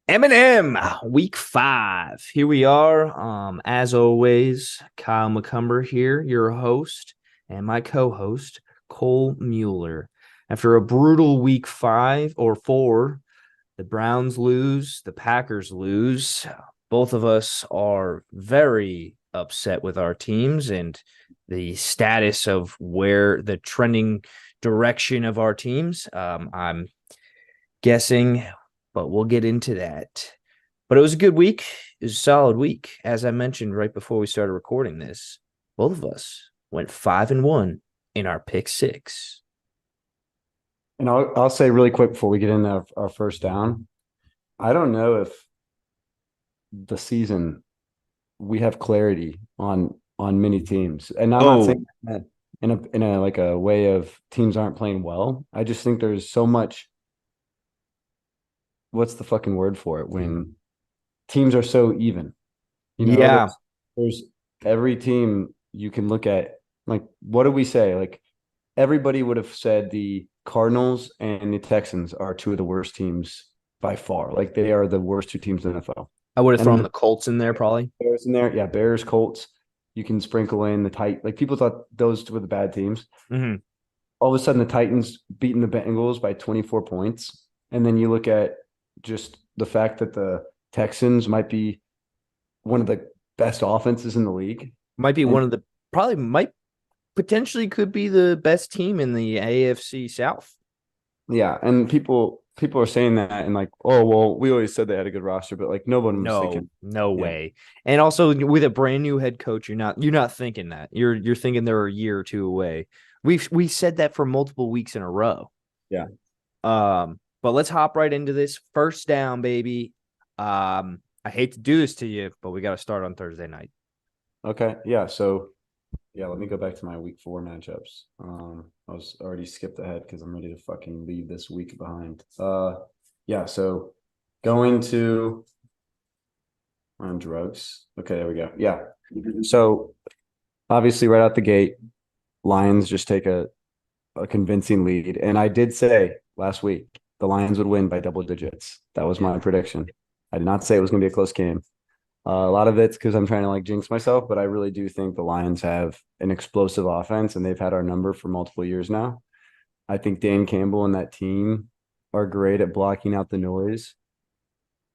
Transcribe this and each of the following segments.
MnM week 5. Here we are. As always, Kyle McCumber here, your host, and my co-host, Cole Mueller. After a brutal week 5 or 4, the Browns lose, the Packers lose. Both of us are very upset with our teams and the status of where the trending direction of our teams. I'm guessing, but we'll get into that. But it was a good week. It was a solid week. As I mentioned right before we started recording this, both of us went 5-1 in our pick six. And I'll say really quick before we get into our first down. I don't know if the season we have clarity on many teams, and I'm not Oh, saying that in a like a way of teams aren't playing well. I just think there's so much. What's the fucking word for it when teams are so even? You know, yeah. there's every team you can look at. Like, what do we say? Like, everybody would have said the Cardinals and the Texans are two of the worst teams by far. Like, they are the worst two teams in the NFL. I would have And then thrown the the Colts in there probably. Bears in there, yeah, Bears, Colts. You can sprinkle in the tight. Like, people thought those were the bad teams. Mm-hmm. All of a sudden, the Titans beating the Bengals by 24 points, and then you look at just the fact that the Texans might be one of the best offenses in the league. Might be And one of the probably might potentially could be the best team in the AFC South. yeah, and people are saying that and like, oh well, we always said they had a good roster, but like nobody was No, thinking, no yeah, way. And also with a brand new head coach, you're not thinking that. You're thinking they're a year or two away. We said that for multiple weeks in a row. yeah. But let's hop right into this. First down, baby. I hate to do this to you, but we got to start on Thursday night. Okay, yeah. So yeah, let me go back to my week 4 matchups. I was already skipped ahead because I'm ready to fucking leave this week behind. Yeah. So going to on drugs. Okay, there we go. Yeah. So obviously, right out the gate, Lions just take a convincing lead, and I did say last week the Lions would win by double digits. That was Yeah. my prediction. I did not say it was going to be a close game. A lot of it's because I'm trying to like jinx myself, but I really do think the Lions have an explosive offense and they've had our number for multiple years now. I think Dan Campbell and that team are great at blocking out the noise.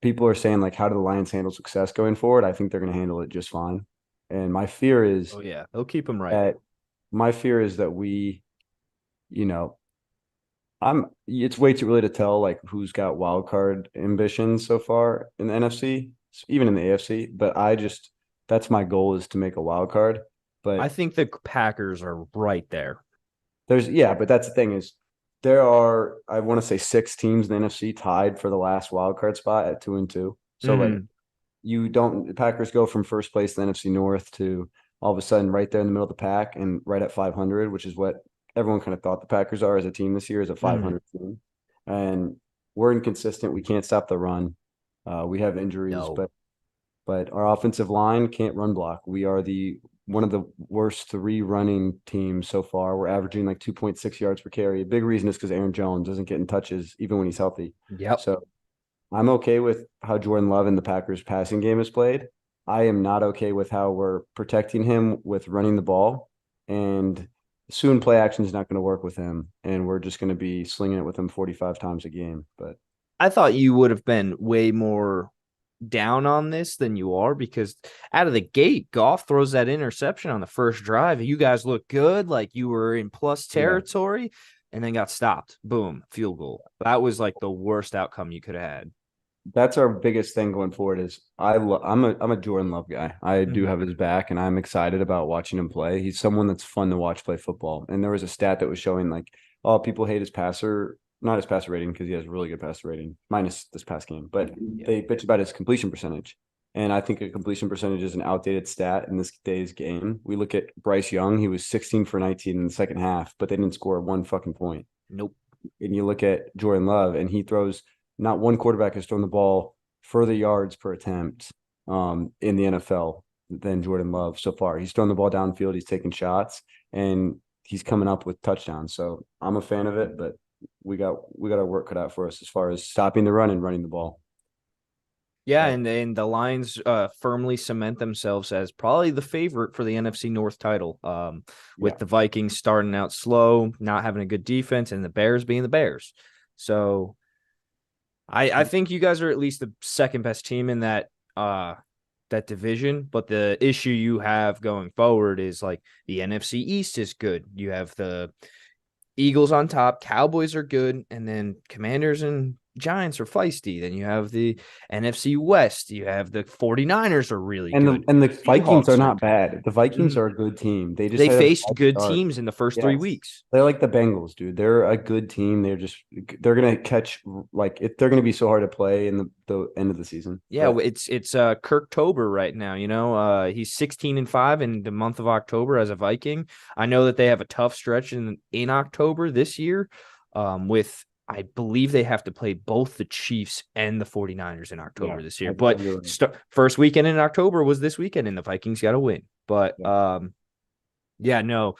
People are saying like, how do the Lions handle success going forward? I think they're going to handle it just fine. And Oh yeah, they'll keep them right. that my fear is that we, you know, it's way too early to tell like who's got wild card ambitions so far in the NFC, even in the AFC. But that's my goal is to make a wild card. I But think the Packers are right there. but that's the thing is there are I want to say 6 teams in the NFC tied for the last wild card spot at 2-2. So like Mm-hmm. you don't the Packers go from first place in the NFC North to all of a sudden right there in the middle of the pack and right at 500, which is what everyone kind of thought the Packers are as a team this year as a Mm-hmm. 500 team. And we're inconsistent. We can't stop the run. We have injuries, No. but our offensive line can't run block. We are the one of the worst 3 running teams so far. We're averaging like 2.6 yards per carry. A big reason is because Aaron Jones doesn't get in touches even when he's healthy. Yep. So I'm okay with how Jordan Love and the Packers passing game is played. I am not okay with how we're protecting him with running the ball. And soon play action is not going to work with him. And we're just going to be slinging it with him 45 times a game. But I thought you would have been way more down on this than you are because out of the gate, Goff throws that interception on the first drive. You guys look good, like you were in plus yeah, territory, and then got stopped. Boom, field goal. That was like the worst outcome you could have had. that's our biggest thing going forward is I'm a Jordan Love guy. I do Mhm. have his back and I'm excited about watching him play. He's someone that's fun to watch play football. And there was a stat that was showing like, oh, people hate his passer, not his passer rating because he has a really good passer rating, minus this past game, but Yeah. they bitch about his completion percentage. And I think a completion percentage is an outdated stat in this day's game. We look at Bryce Young, he was 16 for 19 in the second half, but they didn't score one fucking point. Nope. And you look at Jordan Love, and he throws not one quarterback has thrown the ball further yards per attempt in the NFL than Jordan Love so far. He's thrown the ball downfield, he's taking shots, and he's coming up with touchdowns. So I'm a fan of it, but we got our work cut out for us as far as stopping the run and running the ball. Yeah, But and the Lions firmly cement themselves as probably the favorite for the NFC North title. yeah, With the Vikings starting out slow, not having a good defense, and the Bears being the Bears. So I think you guys are at least the second best team in that division. But the issue you have going forward is like the NFC East is good. You have the Eagles on top, Cowboys are good, and then Commanders and Giants are feisty. Then you have the NFC West. You have the 49ers are really and the good. and the Vikings are Seahawks are not good. bad. The Vikings Mhm. are a good team. They just They had a faced bad good start. teams in the first three Yes. weeks. They're like the Bengals, dude. They're a good team. They're gonna catch like they're gonna be so hard to play in the end of the season. Yeah, But it's Kirktober right now, you know. He's 16-5 in the month of October as a Viking. I know that they have a tough stretch in October this year. With I believe they have to play both the Chiefs and the 49ers in yeah, October this year. I But believe you're right. first weekend in October was this weekend, and the Vikings got to win. But Yeah, yeah, no,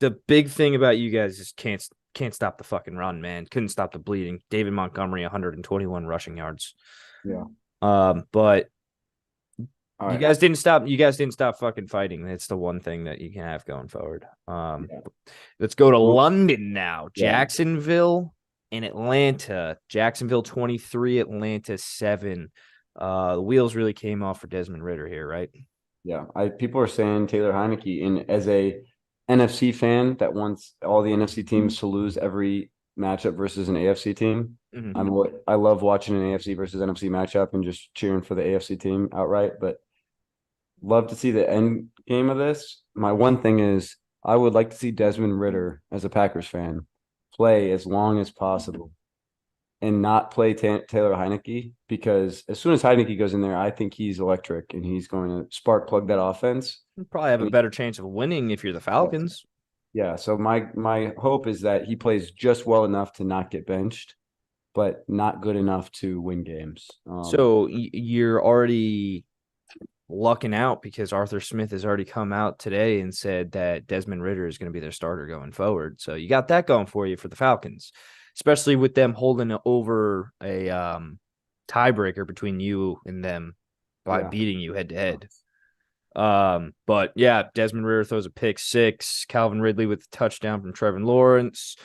the big thing about you guys is can't stop the fucking run, man. Couldn't stop the bleeding. David Montgomery, 121 rushing yards. yeah. But All you right. guys didn't stop. You guys didn't stop fucking fighting. That's the one thing that you can have going forward. Yeah. Let's go to Well, London now. yeah. Jacksonville and Atlanta. Jacksonville 23, Atlanta 7. The wheels really came off for Desmond Ritter here, right? Yeah. People are saying Taylor Heineke, and as a NFC fan that wants all the NFC teams to lose every matchup versus an AFC team. Mm-hmm. I love watching an AFC versus NFC matchup and just cheering for the AFC team outright, but love to see the end game of this. My one thing is I would like to see Desmond Ritter as a Packers fan play as long as possible and not play Taylor Heineke, because as soon as Heineke goes in there, I think he's electric and he's going to spark plug that offense. You probably have a And better chance of winning if you're the yes, Falcons. yeah. So my hope is that he plays just well enough to not get benched, but not good enough to win games. So you're already lucking out because Arthur Smith has already come out today and said that Desmond Ritter is going to be their starter going forward. So you got that going for you for the Falcons, especially with them holding over a tiebreaker between you and them by Yeah. beating you head to head. But yeah, Desmond Ritter throws a pick six. Calvin Ridley with a touchdown from Trevor Lawrence.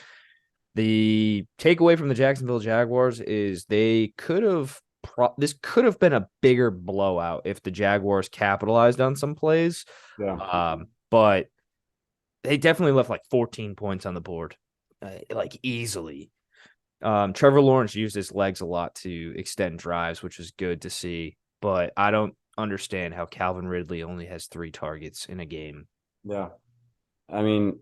The takeaway from the Jacksonville Jaguars is they could have this could have been a bigger blowout if the Jaguars capitalized on some plays. Yeah. But they definitely left like 14 points on the board, like easily. Trevor Lawrence used his legs a lot to extend drives, which is good to see. But I don't understand how Calvin Ridley only has 3 targets in a game. Yeah. I mean,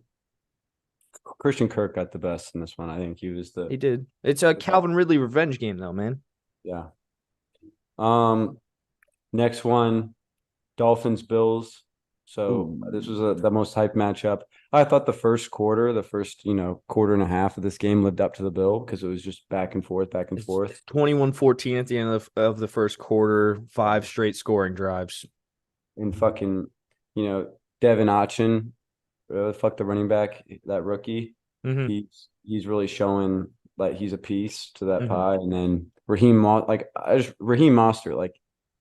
Christian Kirk got the best in this one. I think he was He did. It's a the best. Calvin Ridley revenge game, though, man. Yeah. Um, Next one, Dolphins Bills. So this was the most hyped matchup. I thought the first quarter, the first quarter and a half of this game lived up to the bill because it was just back and forth, back and It's forth. 21-14 at the end of the first quarter, 5 straight scoring drives. And fucking, Devin Achin, fuck the running back, that rookie. Mm-hmm. He's really showing like he's a piece to that Mm-hmm. pie. And then Raheem Mostert, like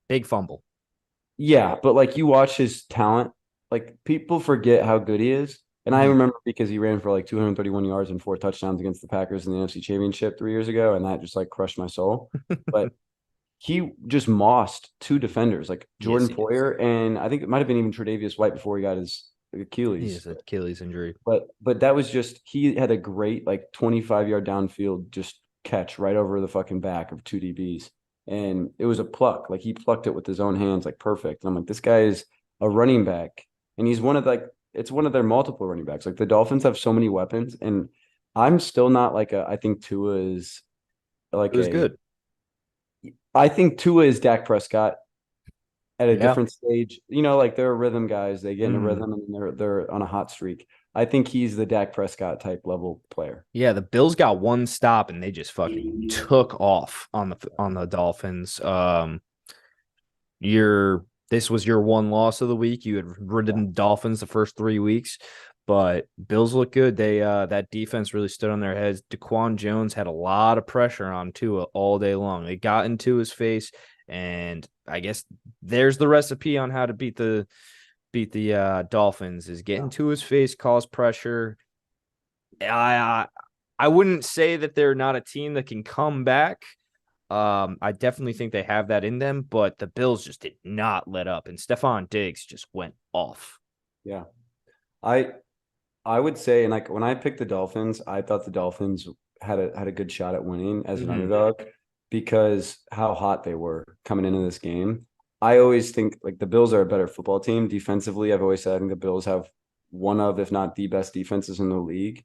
Big fumble. yeah, but like you watch his talent, like people forget how good he is. And I Mm-hmm. remember because he ran for like 231 yards and 4 touchdowns against the Packers in the NFC Championship 3 years ago, and that just like crushed my soul. But he just mossed 2 defenders, like Yes, Jordan he did. Poyer, and I think it might have been even Tre'Davious White before he got his He Achilles. has an Achilles injury. But that was just he had a great like 25-yard downfield just catch right over the fucking back of 2 DBs. And it was a pluck. Like he plucked it with his own hands, like perfect. And I'm like, this guy is a running back. And he's it's one of their multiple running backs. Like the Dolphins have so many weapons. And I'm still not like I think Tua is It like was good. I think Tua is Dak Prescott at a Yeah. different stage. Like they're rhythm guys. They get in a Mm-hmm. rhythm and they're on a hot streak. I think he's the Dak Prescott type level player. Yeah, the Bills got one stop and they just fucking took off on the Dolphins. Your this was your one loss of the week. You had Yeah. ridden the Dolphins the first 3 weeks, but Bills look good. They that defense really stood on their heads. Daquan Jones had a lot of pressure on Tua all day long. They got into his face And I guess there's the recipe on how to beat the Dolphins is get into his face, cause pressure. I wouldn't say that they're not a team that can come back. I definitely think they have that in them, but the Bills just did not let up, and Stephon Diggs just went off. Yeah. I I would say, and like when I picked the Dolphins, I thought the Dolphins had a good shot at winning as an underdog because how hot they were coming into this game. I always think like the Bills are a better football team defensively. I've always said I think the Bills have one of, if not the best defenses in the league,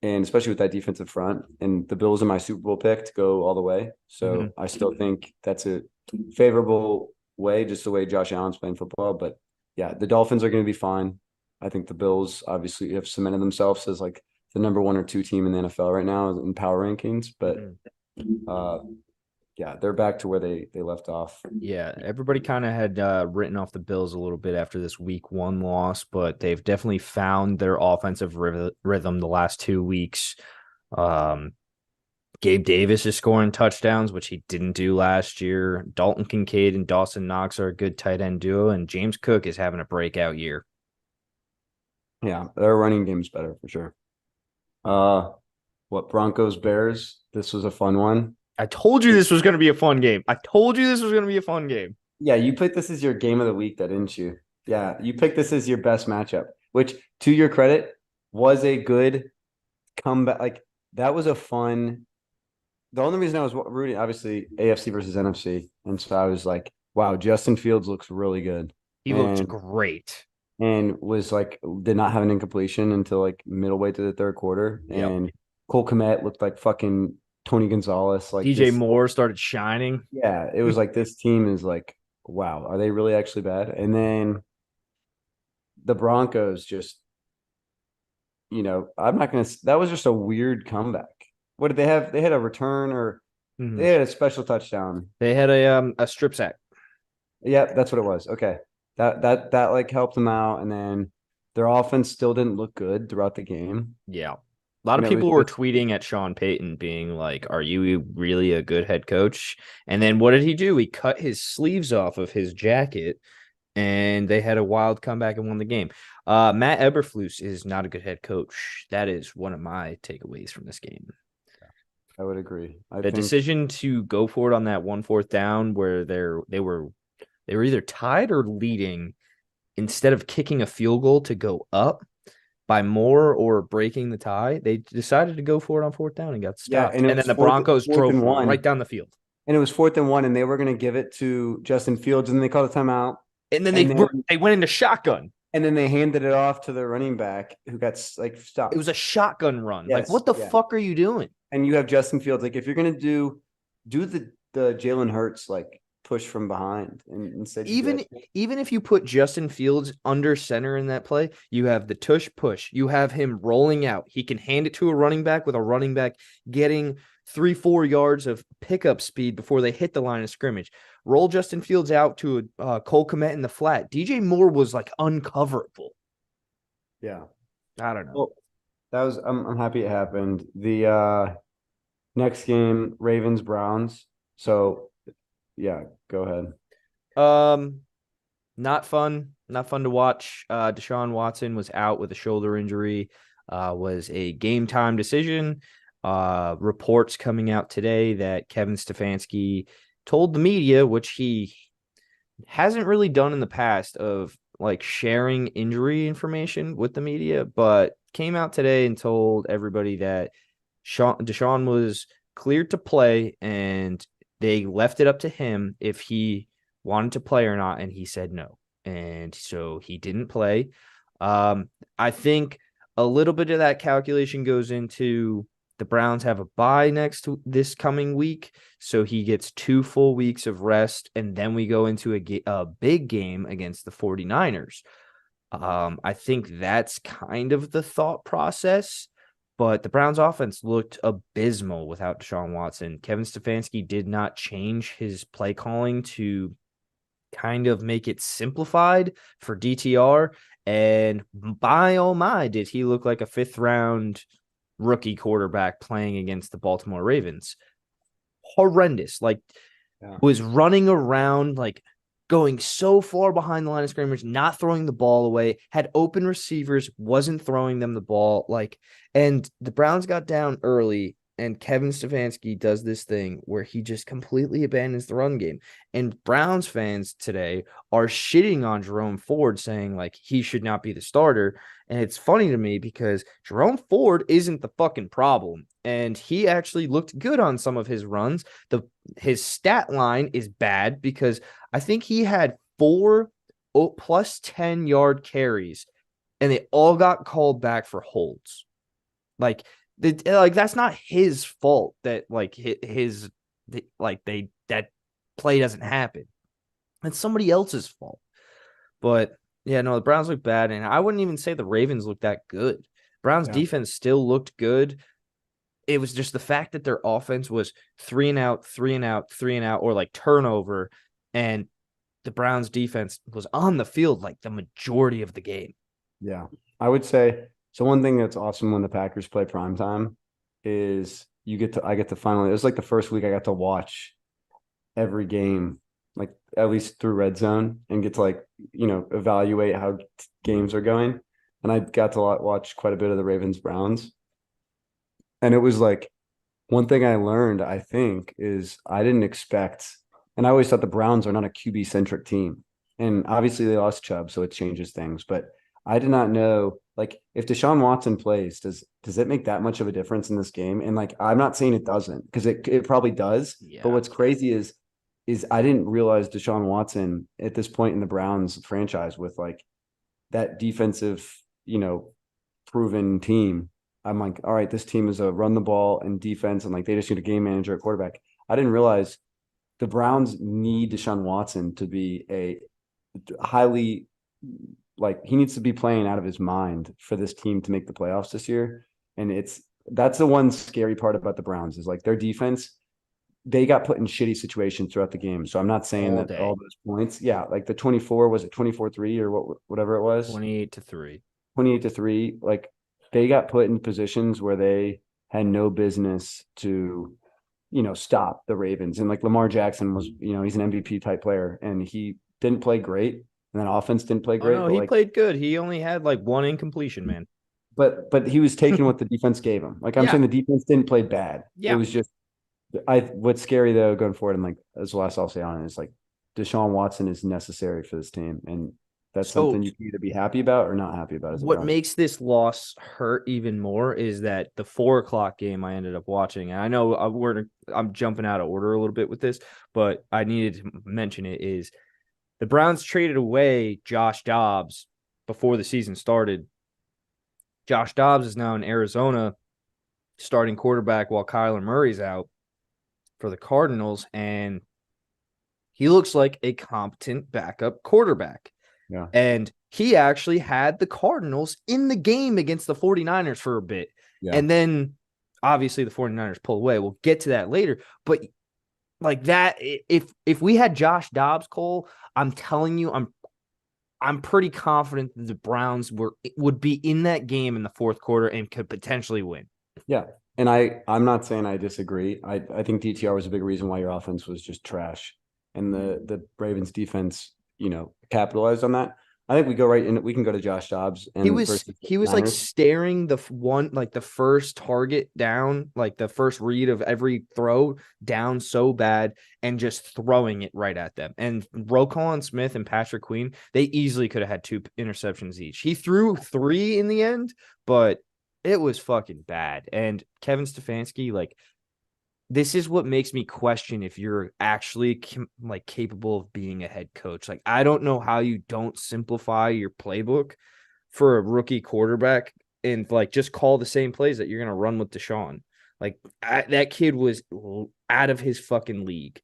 and especially with that defensive front. And the Bills are my Super Bowl pick to go all the way. So I still think that's a favorable way, just the way Josh Allen's playing football. But yeah, the Dolphins are going to be fine. I think the Bills obviously have cemented themselves as like the number 1 or 2 team in the NFL right now in power rankings. But uh, yeah, they're back to where they left off. Yeah, everybody kind of had written off the Bills a little bit after this week 1 loss, but they've definitely found their offensive rhythm the last 2 weeks. Um, Gabe Davis is scoring touchdowns, which he didn't do last year. Dalton Kincaid and Dawson Knox are a good tight end duo, and James Cook is having a breakout year. Yeah, their running game's better for sure. What Broncos Bears? This was a fun one. I told you this was going to be a fun game. I told you this was going to be a fun game. Yeah, you picked this as your game of the week, that didn't you? Yeah, you picked this as your best matchup, which to your credit was a good comeback. Like that was a fun. The only reason I was rooting, obviously, AFC versus NFC, and so I was like, "Wow, Justin Fields looks really good," He looked great. and was like, did not have an incompletion until like middle way to the third quarter, Yep. and Cole Kmet looked like fucking Tony Gonzalez, like DJ this. Moore started shining. Yeah, it was like this team is like, wow, are they really actually bad? And then the Broncos just, I'm not gonna. That was just a weird comeback. What did they have? They had a return or they had a special touchdown. They had a strip sack. Yeah, that's what it was. Okay, that like helped them out, and then their offense still didn't look good throughout the game. Yeah. A lot of And it was people were just, tweeting at Sean Payton being like, "Are you really a good head coach?" And then what did he do? He cut his sleeves off of his jacket and they had a wild comeback and won the game. Matt Eberflus is not a good head coach. That is one of my takeaways from this game. I would agree. I The think decision to go for it on that 1/4 down where they were either tied or leading instead of kicking a field goal to go up by more or breaking the tie, they decided to go for it on 4th down and got yeah, stopped. and it And then was the Broncos fourth drove and right one, down the field. and it was 4th and 1, and they were going to give it to Justin Fields, and then they called a timeout, And then and then they went into shotgun. they handed it off to the running back who got like It stopped. was a shotgun run. Like, Yes, what the yeah. fuck are you doing? And you have Justin Fields. Like if you're gonna do the Jalen Hurts like push from behind, and instead you do Even if you put Justin Fields under center in that play, you have the tush push. You have him rolling out. He can hand it to a running back with a running back getting 3-4 yards of pickup speed before they hit the line of scrimmage. Roll Justin Fields out to a Cole Kmet in the flat. DJ Moore was like uncoverable. Yeah. I don't know. Well, that was I'm happy it happened. The next game, Ravens Browns. So yeah, go ahead. Not fun. Not fun to watch. Deshaun Watson was out with a shoulder injury. Was a game time decision. Reports coming out today that Kevin Stefanski told the media, which he hasn't really done in the past, of like sharing injury information with the media, but came out today and told everybody that Deshaun was cleared to play and they left it up to him if he wanted to play or not, and he said no. And so he didn't play. I think a little bit of that calculation goes into the Browns have a bye this coming week, so he gets 2 full weeks of rest, and then we go into a big game against the 49ers. I think that's kind of the thought process, but the Browns offense looked abysmal without Deshaun Watson. Kevin Stefanski did not change his play calling to kind of make it simplified for DTR, and by oh my, did he look like a 5th round rookie quarterback playing against the Baltimore Ravens. Horrendous. Like Yeah. was running around like going so far behind the line of scrimmage, not throwing the ball away, had open receivers, wasn't throwing them the ball. Like, and the Browns got down early, and Kevin Stefanski does this thing where he just completely abandons the run game. And Browns fans today are shitting on Jerome Ford, saying like he should not be the starter. And it's funny to me because Jerome Ford isn't the fucking problem. And he actually looked good on some of his runs. His stat line is bad because I think he had 4 plus 10 yard carries, and they all got called back for holds. Like, that's not his fault that like his like they that play doesn't happen. It's somebody else's fault. But yeah, no, the Browns look bad, and I wouldn't even say the Ravens looked that good. Browns Yeah. defense still looked good. It was just the fact that their offense was 3 and out, 3 and out, 3 and out, or like turnover, and the Browns defense was on the field like the majority of the game. Yeah. I would say so. One thing that's awesome when the Packers play primetime is I get to finally, it was like the first week I got to watch every game, like at least through red zone and get to like, evaluate how games are going. And I got to watch quite a bit of the Ravens Browns. And it was like one thing I learned, I think, is I didn't expect, and I always thought the Browns are not a QB centric team. And obviously they lost Chubb, so it changes things. But I did not know, like, if Deshaun Watson plays, does it make that much of a difference in this game? And like, I'm not saying it doesn't, because it probably does. But Yeah. what's crazy is I didn't realize Deshaun Watson at this point in the Browns franchise with like that defensive, proven team. I'm like, all right, this team is a run the ball and defense, and like they just need a game manager at quarterback. I didn't realize the Browns need Deshaun Watson to be a highly, like, he needs to be playing out of his mind for this team to make the playoffs this year. And that's the one scary part about the Browns is like their defense. They got put in shitty situations throughout the game. So I'm not saying All that all day. those points, yeah, like the 24, was it 24-3 or whatever it was? 28-3. 28-3, like they got put in positions where they had no business to, stop the Ravens. And like Lamar Jackson was, he's an MVP type player and he didn't play great. And then offense didn't play Oh great, no, but he like, played good. He only had like one incompletion, man. but he was taking what the defense gave him. Like I'm Yeah. saying the defense didn't play bad. It Yeah. was just what's scary though going forward, and like as the last I'll say on it is like Deshaun Watson is necessary for this team. And that's So something you can either be happy about or not happy about as a what Browns. makes this loss hurt even more is that the 4 o'clock game I ended up watching, and I know I'm jumping out of order a little bit with this, but I needed to mention it, is the Browns traded away Josh Dobbs before the season started. Josh Dobbs is now in Arizona starting quarterback while Kyler Murray's out for the Cardinals, and he looks like a competent backup quarterback. Yeah. And he actually had the Cardinals in the game against the 49ers for a bit. Yeah. And then obviously the 49ers pull away. We'll get to that later. But like that, if we had Josh Dobbs, Cole, I'm telling you, I'm pretty confident that the Browns would be in that game in the fourth quarter and could potentially win. Yeah. And I'm not saying I disagree. I think DTR was a big reason why your offense was just trash. And the Ravens defense, capitalized on that. I think we go right in. We can go to Josh Dobbs He and was versus the he was like Niners. staring the first target down, like the first read of every throw down so bad and just throwing it right at them. And Roquan Smith and Patrick Queen, they easily could have had 2 interceptions each. He threw 3 in the end, but it was fucking bad. And Kevin Stefanski, like, this is what makes me question if you're actually like capable of being a head coach. Like, I don't know how you don't simplify your playbook for a rookie quarterback and like just call the same plays that you're going to run with Deshaun. Like, that kid was out of his fucking league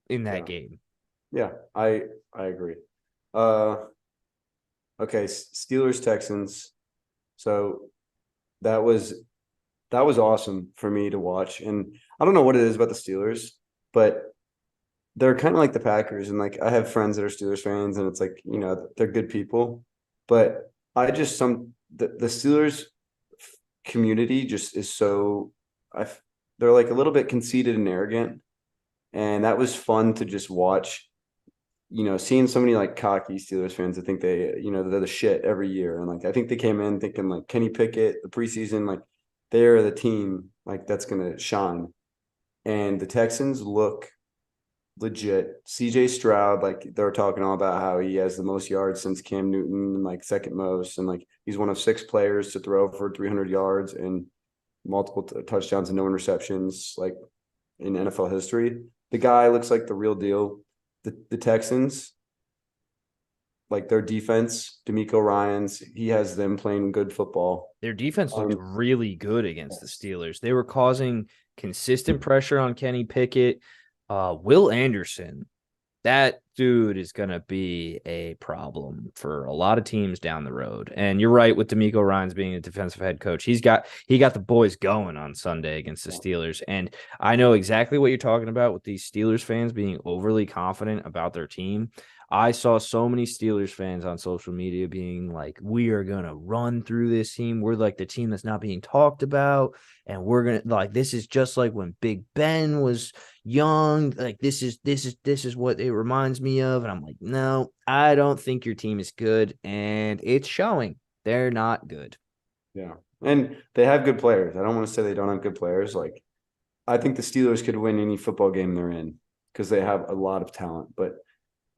in that Yeah. game. Yeah. I agree. Uh, okay. Steelers Texans. So that was that was awesome for me to watch. And I don't know what it is about the Steelers, but they're kind of like the Packers. And like I have friends that are Steelers fans, and it's like, they're good people. But I just the Steelers community just is so I they're like a little bit conceited and arrogant. And that was fun to just watch. Seeing so many like cocky Steelers fans, I think they're the shit every year. And like I think they came in thinking like Kenny Pickett, the preseason, like they're the team like that's gonna shine. And the Texans look legit. CJ Stroud, like they're talking all about how he has the most yards since Cam Newton and like second most. And like he's one of 6 players to throw for 300 yards and multiple touchdowns and no interceptions, like in NFL history. The guy looks like the real deal. The Texans, like their defense, D'Amico Ryans, he has them playing good football. Their defense looked Um, really good against the yes. Steelers. They were causing consistent pressure on Kenny Pickett. Will Anderson, that dude is going to be a problem for a lot of teams down the road. And you're right with D'Amico Ryans being a defensive head coach. He got the boys going on Sunday against the Steelers. And I know exactly what you're talking about with these Steelers fans being overly confident about their team. I saw so many Steelers fans on social media being like, we are going to run through this team. We're like the team that's not being talked about. And we're going to like, this is just like when Big Ben was young. Like this is what it reminds me of. And I'm like, no, I don't think your team is good. And it's showing they're not good. Yeah. And they have good players. I don't want to say they don't have good players. Like I think the Steelers could win any football game they're in because they have a lot of talent, but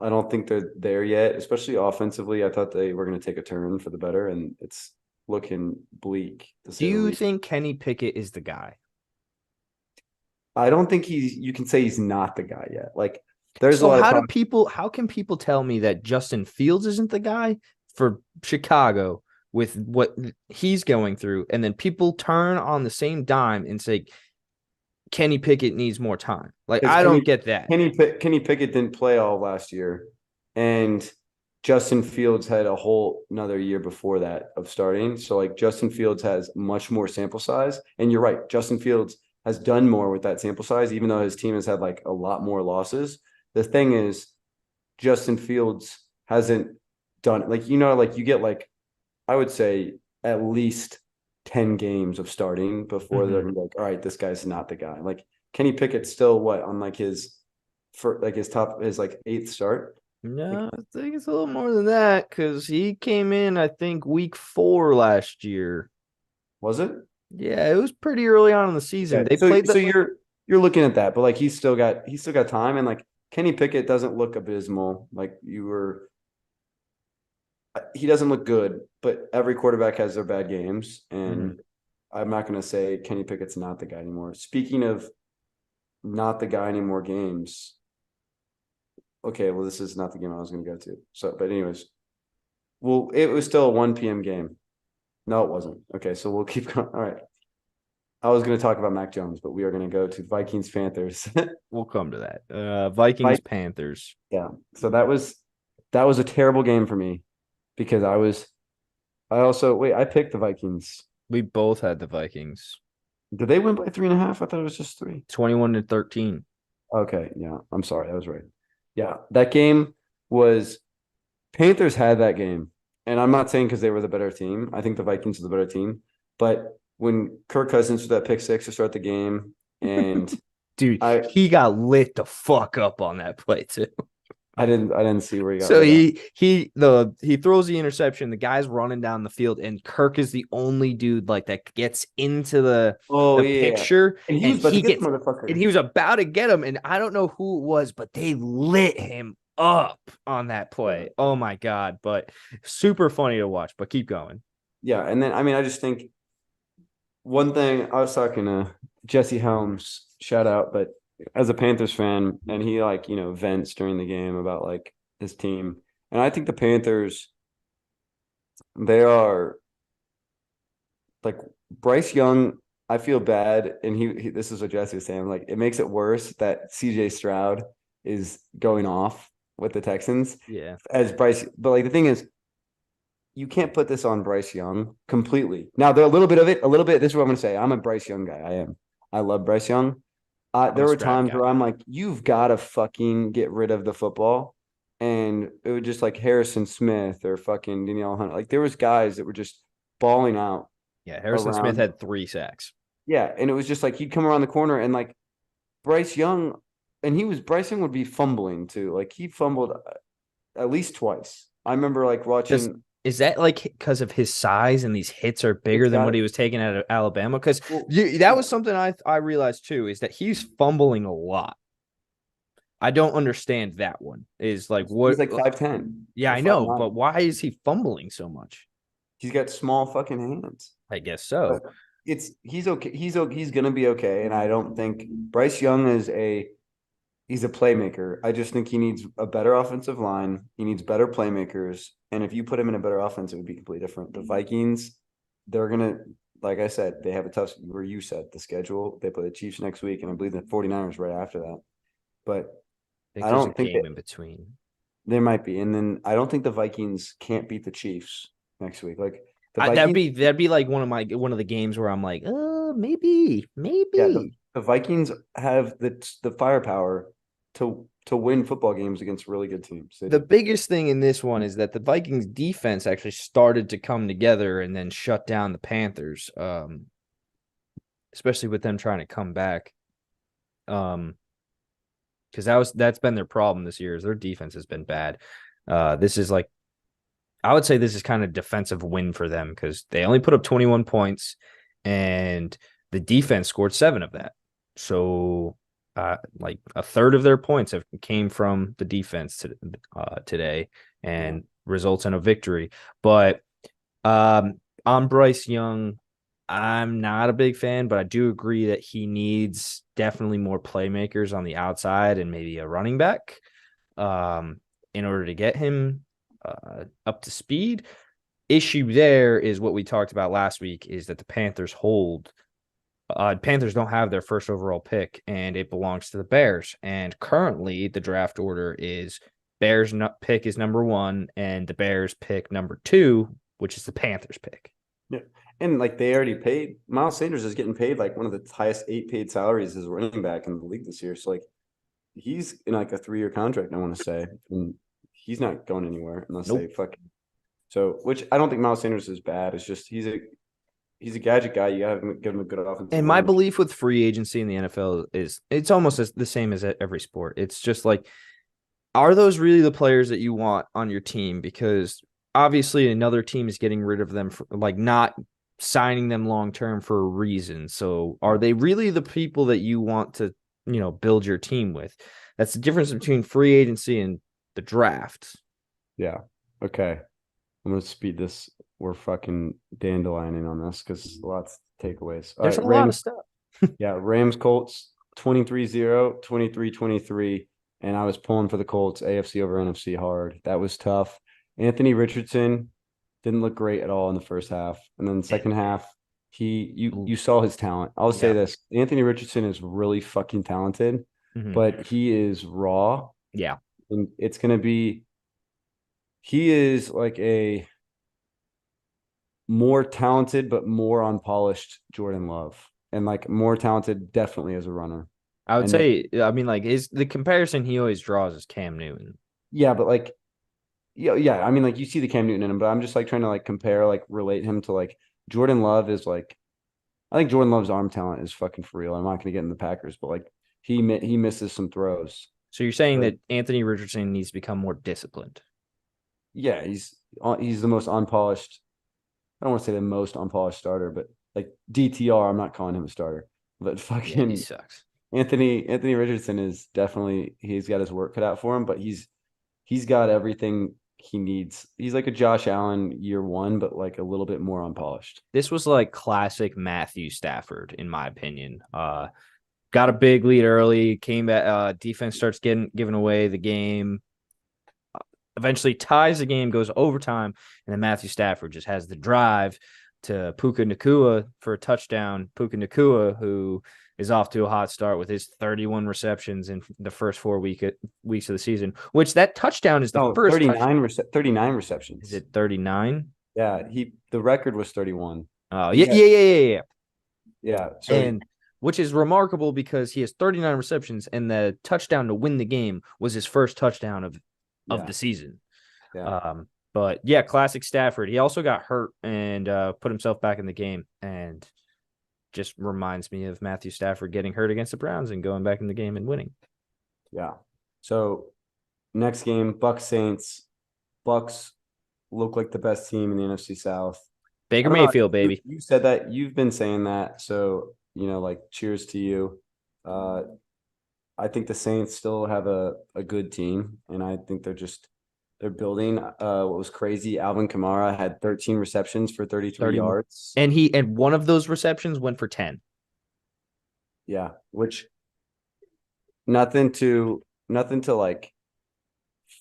I don't think they're there yet, especially offensively. I thought they were going to take a turn for the better, and it's looking bleak to Do say the you least. think Kenny Pickett is the guy? I don't think you can say he's not the guy yet. Like there's a So lot of talk. how can people tell me that Justin Fields isn't the guy for Chicago with what he's going through, and then people turn on the same dime and say Kenny Pickett needs more time? Like Because I don't get that. Kenny Pickett didn't play all last year, and Justin Fields had a whole another year before that of starting. So like Justin Fields has much more sample size, and you're right. Justin Fields has done more with that sample size, even though his team has had like a lot more losses. The thing is, Justin Fields hasn't done like like you get like I would say at least 10 games of starting before they're Mm-hmm. gonna be like, all right, this guy's not the guy. Like Kenny Pickett's still what on like his for like his like eighth start. Like, No, I think it's a little more than that because he came in, I think, week 4 last year. was it? Yeah, it was pretty early on in the season. Yeah. They So played so the you're looking at that, but like he's still got time and like Kenny Pickett doesn't look abysmal. Like you were he doesn't look good, but every quarterback has their bad games. Mhm. And I'm not gonna say Kenny Pickett's not the guy anymore. Speaking of not the guy anymore games, okay, well, this is not the game I was going to go to. So, but anyways, well, it was still a 1 p.m. game. No, it wasn't. Okay, so we'll keep going. All right. I was going to talk about Mac Jones, but we are going to go to Vikings Panthers. We'll come to that. Vikings Mike, Panthers. yeah. So that was a terrible game for me because I also wait, I picked the Vikings. We both had the Vikings. Did they win by 3.5? I thought it was just 3. 21-13. Okay, yeah. I'm sorry. I was right. Yeah, that game was Panthers had that game, and I'm not saying because they were the better team. I think the Vikings are the better team. But when Kirk Cousins with that pick six to start the game, and Dude, I he got lit the fuck up on that play too. I didn't see where he got So lit up. he throws the interception. The guy's running down the field, and Kirk is the only dude like that gets into Oh the yeah, picture, and he and was about to he get the gets and motherfucker. he was about to get him, and I don't know who it was, but they lit him up on that Yeah, play. Oh my god! But super funny to watch. But keep going. yeah, and then I mean I just think one thing I was talking to Jesse Helms, shout out, but as a Panthers fan, and he like vents during the game about like his team, and I think the Panthers they are like Bryce Young, I feel bad, and this is what Jesse was saying. Like, it makes it worse that CJ Stroud is going off with the Texans Yeah, as Bryce. But like the thing is, you can't put this on Bryce Young completely. Now, there a little bit of it, a little bit. This is what I'm gonna say. I'm a Bryce Young guy. I am. I love Bryce Young. I'm There a were Stroud times guy. where I'm like, you've got to fucking get rid of the football. And it would just like Harrison Smith or fucking Danielle Hunter. Like there was guys that were just balling out Yeah, Harrison Smith around. had 3 sacks. Yeah, and it was just like he'd come around the corner and like Bryce Young. and Bryson would be fumbling too. Like he fumbled at least twice. I remember like Does watching. is that like because of his size and these hits are bigger It's than got what it. he was taking out of Alabama? Because Well, that was something I realized too, is that he's fumbling a lot. I don't understand that one. Is like he's what? like 5'10" Yeah, or I five know, but nine. why is he fumbling so much? He's got small fucking hands. I guess But so. he's okay. He's gonna be okay. And I don't think Bryce Young is a he's a playmaker. I just think he needs a better offensive line. He needs better playmakers. And if you put him in a better offense, it would be completely different. The Vikings, they're gonna, like I said, they have a tough where you said the schedule. They play the Chiefs next week, and I believe the 49ers right after that. But I think I there's a don't think that game in between. there might be. And then I don't think the Vikings can't beat the Chiefs next week. Like the Vikings, That'd be like one of the games where I'm like, maybe, yeah, maybe. the Vikings have the firepower to win football games against really good teams. They The do. biggest thing in this one is that the Vikings defense actually started to come together and then shut down the Panthers, especially with them trying to come back. Because that's been their problem this year is their defense has been bad. This is like I would say this is kind of defensive win for them because they only put up 21 points and the defense scored 7 of that. So like a third of their points have came from the defense today Yeah. and results in a victory. But on Bryce Young, I'm not a big fan, but I do agree that he needs definitely more playmakers on the outside and maybe a running back um, in order to get him up to speed. Issue there is what we talked about last week is that the Panthers hold. Panthers don't have their first overall pick, and it belongs to the Bears. And currently, the draft order is Bears pick is number 1, and the Bears pick number 2, which is the Panthers pick. Yeah. And like they already paid Miles Sanders is getting paid like one of the highest 8 paid salaries as a running back in the league this year. So like he's in like a 3 year contract, I want to say. And he's not going anywhere unless they Nope. fuck. So which I don't think Miles Sanders is bad. It's just he's a gadget guy. You gotta give him a good offensive And my line. belief with free agency in the NFL is it's almost the same as every sport. It's just like, are those really the players that you want on your team? Because obviously another team is getting rid of them for like not signing them long term for a reason. So are they really the people that you want to, build your team with? That's the difference between free agency and the draft. Yeah. Okay. I'm gonna speed this. We're fucking dandelioning on this because lots of takeaways. All There's right, a lot of Rams. stuff. Yeah, Rams Colts 23-0, 23-23. And I was pulling for the Colts, AFC over NFC hard. That was tough. Anthony Richardson didn't look great at all in the first half. And then the second half, you saw his talent. I'll say Yeah. this. Anthony Richardson is really fucking talented, Mm-hmm. but he is raw. Yeah. And it's gonna be he is like a more talented but more unpolished Jordan Love. And like more talented definitely as a runner. I would And then say, I mean, like, is the comparison he always draws is Cam Newton. yeah, but like yeah, I mean like you see the Cam Newton in him, but I'm just like trying to like compare, like relate him to like Jordan Love is like I think Jordan Love's arm talent is fucking for real. I'm not gonna get in the Packers, but like he misses some throws. So you're saying But that Anthony Richardson needs to become more disciplined. yeah, he's the most unpolished. I don't want to say the most unpolished starter, but like DTR, I'm not calling him a starter. But Yeah, he fucking sucks. Anthony Richardson is definitely he's got his work cut out for him, but he's got everything he needs. He's like a Josh Allen year one, but like a little bit more unpolished. This was like classic Matthew Stafford, in my opinion. Got a big lead early, came back, defense starts giving away the game, eventually ties the game, goes overtime, and then Matthew Stafford just has the drive to Puka Nakua for a touchdown. Puka Nakua, who is off to a hot start with his 31 receptions in the first 4 weeks of the season, which that touchdown is the No, first touch. 39 Is receptions. it 39? Yeah, the record was 31. Oh, He yeah, had yeah, yeah, yeah, yeah. yeah, so And which is remarkable because he has 39 receptions and the touchdown to win the game was his first touchdown of yeah, the season. yeah. But yeah, classic Stafford. He also got hurt and put himself back in the game and just reminds me of Matthew Stafford getting hurt against the Browns and going back in the game and winning. Yeah. So next game, Bucks Saints. Bucks look like the best team in the NFC South. I Baker don't know. Mayfield, You, baby. you said that. You've been saying that. So, like, cheers to you. Uh, I think the Saints still have a good team, and I think they're building. What was crazy? Alvin Kamara had 13 receptions for 33 30 yards. and one of those receptions went for 10. Yeah, which nothing to like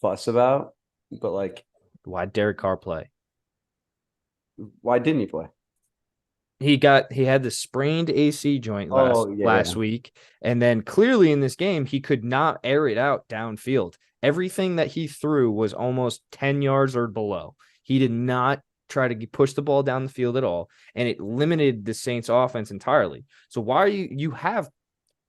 fuss about, but like, Why Derek Carr play? why didn't he play? He had the sprained AC joint Oh last yeah, week, and then clearly in this game he could not air it out downfield. Everything that he threw was almost 10 yards or below. He did not try to push the ball down the field at all, and it limited the Saints offense entirely. So why are you have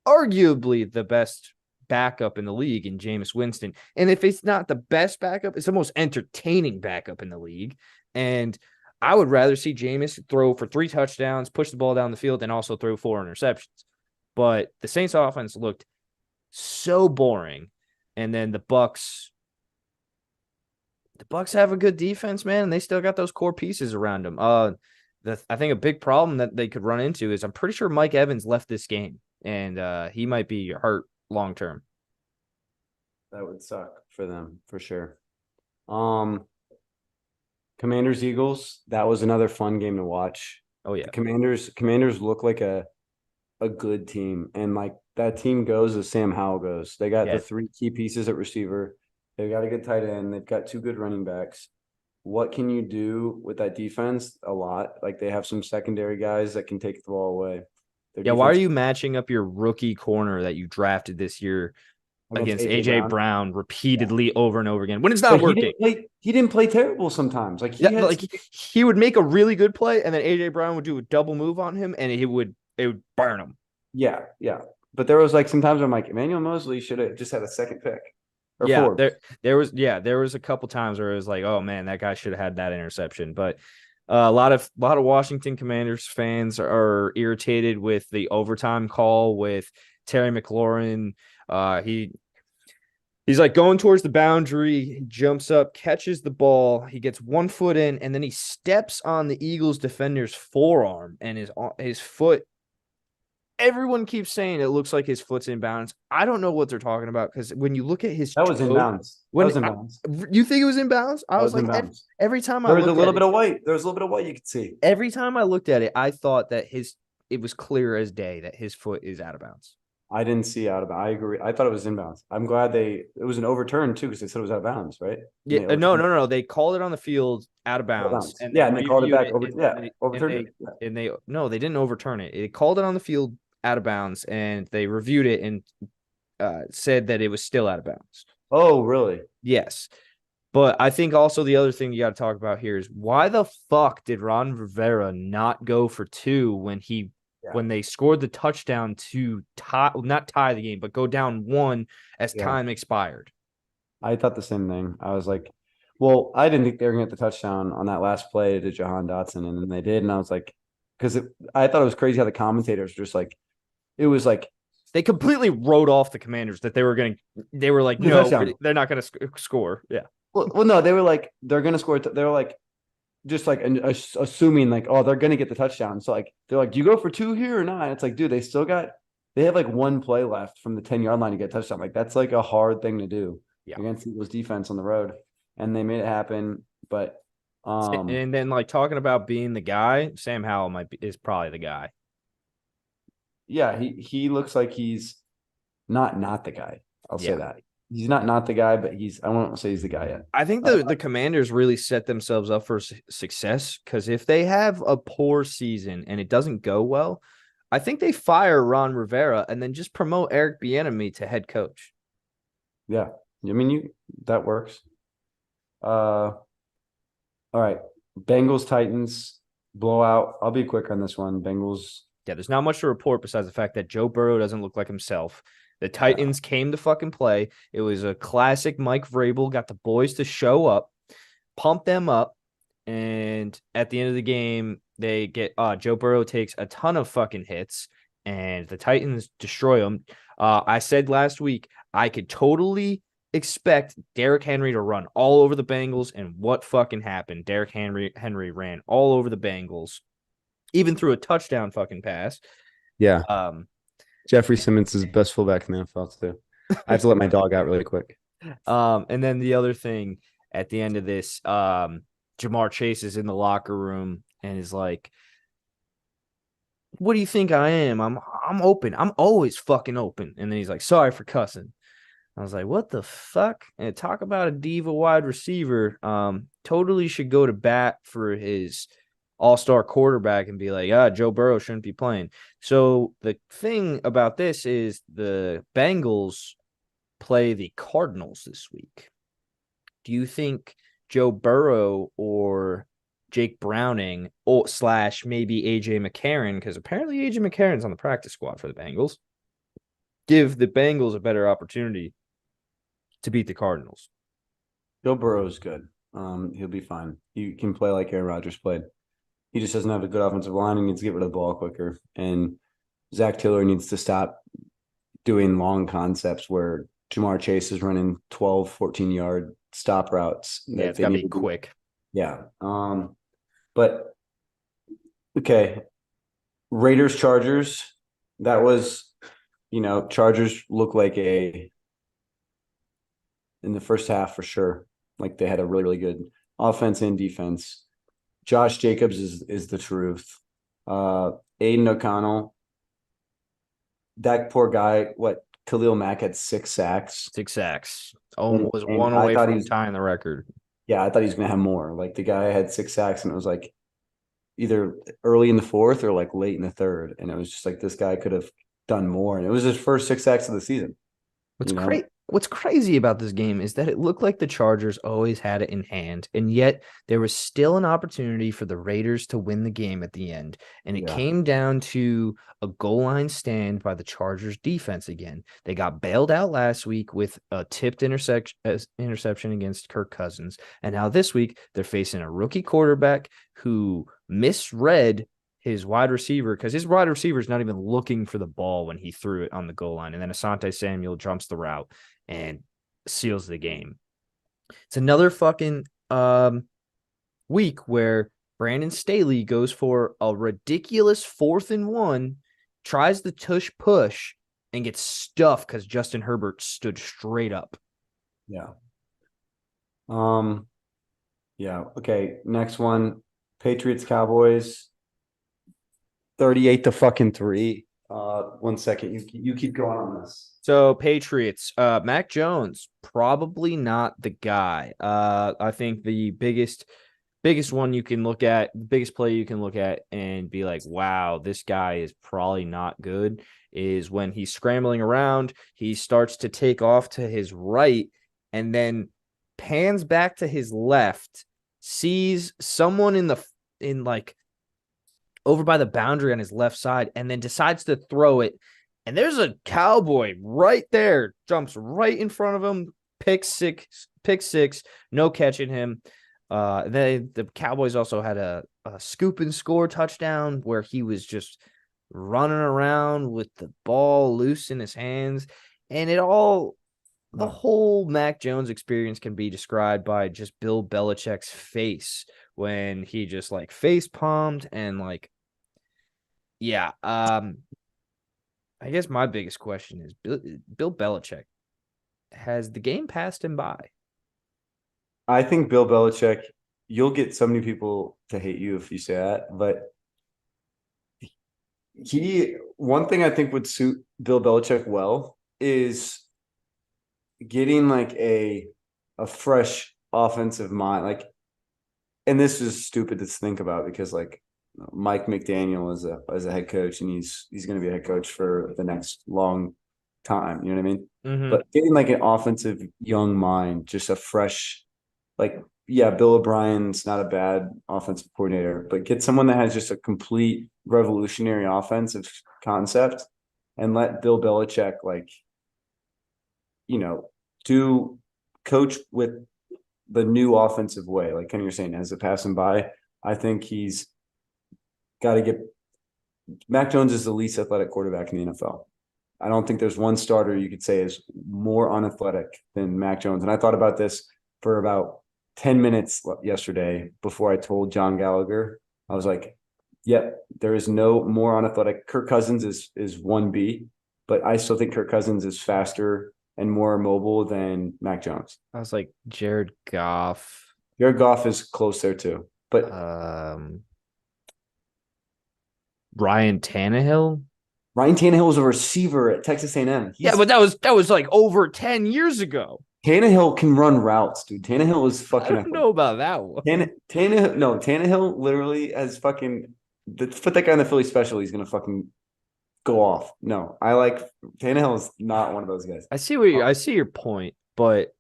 arguably the best backup in the league in Jameis Winston. And if it's not the best backup, it's the most entertaining backup in the league. And I would rather see Jameis throw for 3 touchdowns, push the ball down the field, and also throw 4 interceptions. But the Saints offense looked so boring. And then the Bucks have a good defense, man, and they still got those core pieces around them. I think a big problem that they could run into is I'm pretty sure Mike Evans left this game, and he might be hurt long term. that would suck for them for sure. Um, Commanders Eagles. That was another fun game to watch. Oh The yeah, Commanders look like a good team, and like that team goes as Sam Howell goes. They got the yeah, 3 key pieces at receiver. They've got a good tight end. They've got 2 good running backs. What can you do with that defense? A lot. Like they have some secondary guys that can take the ball away. Their yeah. Why are defense you matching up your rookie corner that you drafted this year against against AJ AJ Brown. Brown Yeah. repeatedly over and over again when it's not But he working? didn't play. He didn't play terrible sometimes. Like Yeah, he had like some, he would make a really good play, and then AJ Brown would do a double move on him, and it would burn him. yeah, yeah. But there was like sometimes I'm like Emmanuel Mosley should have just had a second pick or Yeah, four. there was a couple times where it was like, oh man, that guy should have had that interception. But a lot of Washington Commanders fans are irritated with the overtime call with Terry McLaurin. He's like going towards the boundary, he jumps up, catches the ball, he gets 1 foot in, and then he steps on the Eagles defender's forearm, and his foot. Everyone keeps saying it looks like his foot's in bounds. I don't know what they're talking about because when you look at his That was in toe, bounds. That when was in bounds. you think it was in bounds, I That was was in like, bounds. every time I There was a looked little at bit it, of white. There was a little bit of white you could see. every time I looked at it, I thought that it was clear as day that his foot is out of bounds. I didn't see out of bounds. I agree. I thought it was in bounds. I'm glad it was an overturn too because they said it was out of bounds, right? And Yeah, they no, no, overturned no. They called it on the field out of out of bounds, bounds. and Yeah, they and they called it reviewed back it, over. Yeah, overturned it. Yeah. and they no, they didn't overturn it. They called it on the field out of bounds, and they reviewed it and said that it was still out of bounds. Oh, really? Yes, but I think also the other thing you got to talk about here is why the fuck did Ron Rivera not go for 2 Yeah. when they scored the touchdown to not tie the game, but go down 1 as Yeah. time expired? I thought the same thing. I was like, well, I didn't think they were gonna get the touchdown on that last play to Jahan Dotson, and then they did, and I was like, because I thought it was crazy how the commentators were just like, it was like They completely wrote off the Commanders that they were like, the no, touchdown. they're not going to score. Yeah. Well, no, they were like, they're gonna score. They were like, just like assuming like, oh, they're gonna get the touchdown. So like, they're like, do you go for 2 here or not? It's like, dude, they have like 1 play left from the 10-yard line to get a touchdown. Like that's like a hard thing to do Yeah. against Eagles defense on the road, and they made it happen. But And then like talking about being the guy, Sam Howell is probably the guy. yeah, he looks like he's not the guy. I'll say Yeah. that. He's not the guy, but I won't say he's the guy yet. I think the Commanders really set themselves up for success because if they have a poor season and it doesn't go well, I think they fire Ron Rivera and then just promote Eric Bieniemy to head coach. Yeah. I mean, that works. All right. Bengals Titans blowout. I'll be quick on this one. Bengals. Yeah, there's not much to report besides the fact that Joe Burrow doesn't look like himself. The Titans came to fucking play. It was a classic Mike Vrabel, got the boys to show up, pump them up, and at the end of the game, they get Joe Burrow takes a ton of fucking hits, and the Titans destroy them. I said last week I could totally expect Derrick Henry to run all over the Bengals, and what fucking happened? Derrick Henry ran all over the Bengals, even threw a touchdown fucking pass. Yeah. Um, Jeffrey Simmons is best fullback in the NFL too. I have to let my dog out really quick. and then the other thing at the end of this, Jamar Chase is in the locker room and is like, "What do you think I am? I'm open. I'm always fucking open." And then he's like, "Sorry for cussing." I was like, "What the fuck?" And talk about a diva wide receiver. Totally should go to bat for his all-star quarterback and be like, Joe Burrow shouldn't be playing. So the thing about this is the Bengals play the Cardinals this week. Do you think Joe Burrow or Jake Browning or / maybe AJ McCarron, because apparently AJ McCarron's on the practice squad for the Bengals, give the Bengals a better opportunity to beat the Cardinals? Joe Burrow is good. He'll be fine. He can play like Aaron Rodgers played. He just doesn't have a good offensive line and needs to get rid of the ball quicker. And Zach Taylor needs to stop doing long concepts where Jamar Chase is running 12, 14-yard stop routes. Yeah, it's got to be quick. Yeah. But okay. Raiders, Chargers. That was, Chargers look like in the first half for sure. Like they had a really, really good offense and defense. Josh Jacobs is the truth. Aiden O'Connell, that poor guy, Khalil Mack had 6 sacks. 6 sacks. Was And one I away thought from tying the record. yeah, I thought he was gonna have more. Like the guy had 6 sacks and it was like either early in the fourth or like late in the third. And it was just like this guy could have done more. And it was his first 6 sacks of the season, What's you know? great What's crazy about this game is that it looked like the Chargers always had it in hand, and yet there was still an opportunity for the Raiders to win the game at the end. And it Yeah. came down to a goal line stand by the Chargers defense again. They got bailed out last week with a tipped interception against Kirk Cousins. And now this week they're facing a rookie quarterback who misread his wide receiver, because his wide receiver is not even looking for the ball when he threw it on the goal line. And then Asante Samuel jumps the route and seals the game. It's another fucking week where Brandon Staley goes for a ridiculous 4th-and-1, tries the tush push, and gets stuffed because Justin Herbert stood straight up. Yeah. Yeah. Okay. Next one. Patriots, Cowboys. 38 to fucking 3. 1 second. You keep going on this. So Patriots, Mac Jones, probably not the guy. I think the biggest one you can look at, the biggest play you can look at and be like, wow, this guy is probably not good, is when he's scrambling around, he starts to take off to his right and then pans back to his left, sees someone in like over by the boundary on his left side, and then decides to throw it. And there's a Cowboy right there, jumps right in front of him, pick six, no catching him. The Cowboys also had a scoop and score touchdown where he was just running around with the ball loose in his hands. And the whole Mac Jones experience can be described by just Bill Belichick's face when he just like face palmed and like, yeah. I guess my biggest question is Bill Belichick, has the game passed him by? I think Bill Belichick, you'll get so many people to hate you if you say that, but one thing I think would suit Bill Belichick well is getting like a fresh offensive mind. Like, and this is stupid to think about because like Mike McDaniel is a head coach and he's going to be a head coach for the next long time. You know what I mean? Mm-hmm. But getting like an offensive young mind, just a fresh, like, yeah, Bill O'Brien's not a bad offensive coordinator, but get someone that has just a complete revolutionary offensive concept and let Bill Belichick like, do coach with the new offensive way. Like Kenny, you're saying, as it passing by, I think he's got to get Mac Jones is the least athletic quarterback in the NFL. I don't think there's one starter you could say is more unathletic than Mac Jones. And I thought about this for about 10 minutes yesterday before I told John Gallagher. I was like, yep, there is no more unathletic. Kirk Cousins is 1B, but I still think Kirk Cousins is faster and more mobile than Mac Jones. I was like Jared Goff, Jared Goff is close there too. But um, Ryan Tannehill. Ryan Tannehill was a receiver at Texas A&M. Yeah, but that was like over 10 years ago. Tannehill can run routes, dude. Tannehill is I fucking don't athletic. know about that one. Tannehill literally has fucking put that guy in the Philly special. He's gonna fucking go off. No, I like Tannehill is not one of those guys. I see your point, but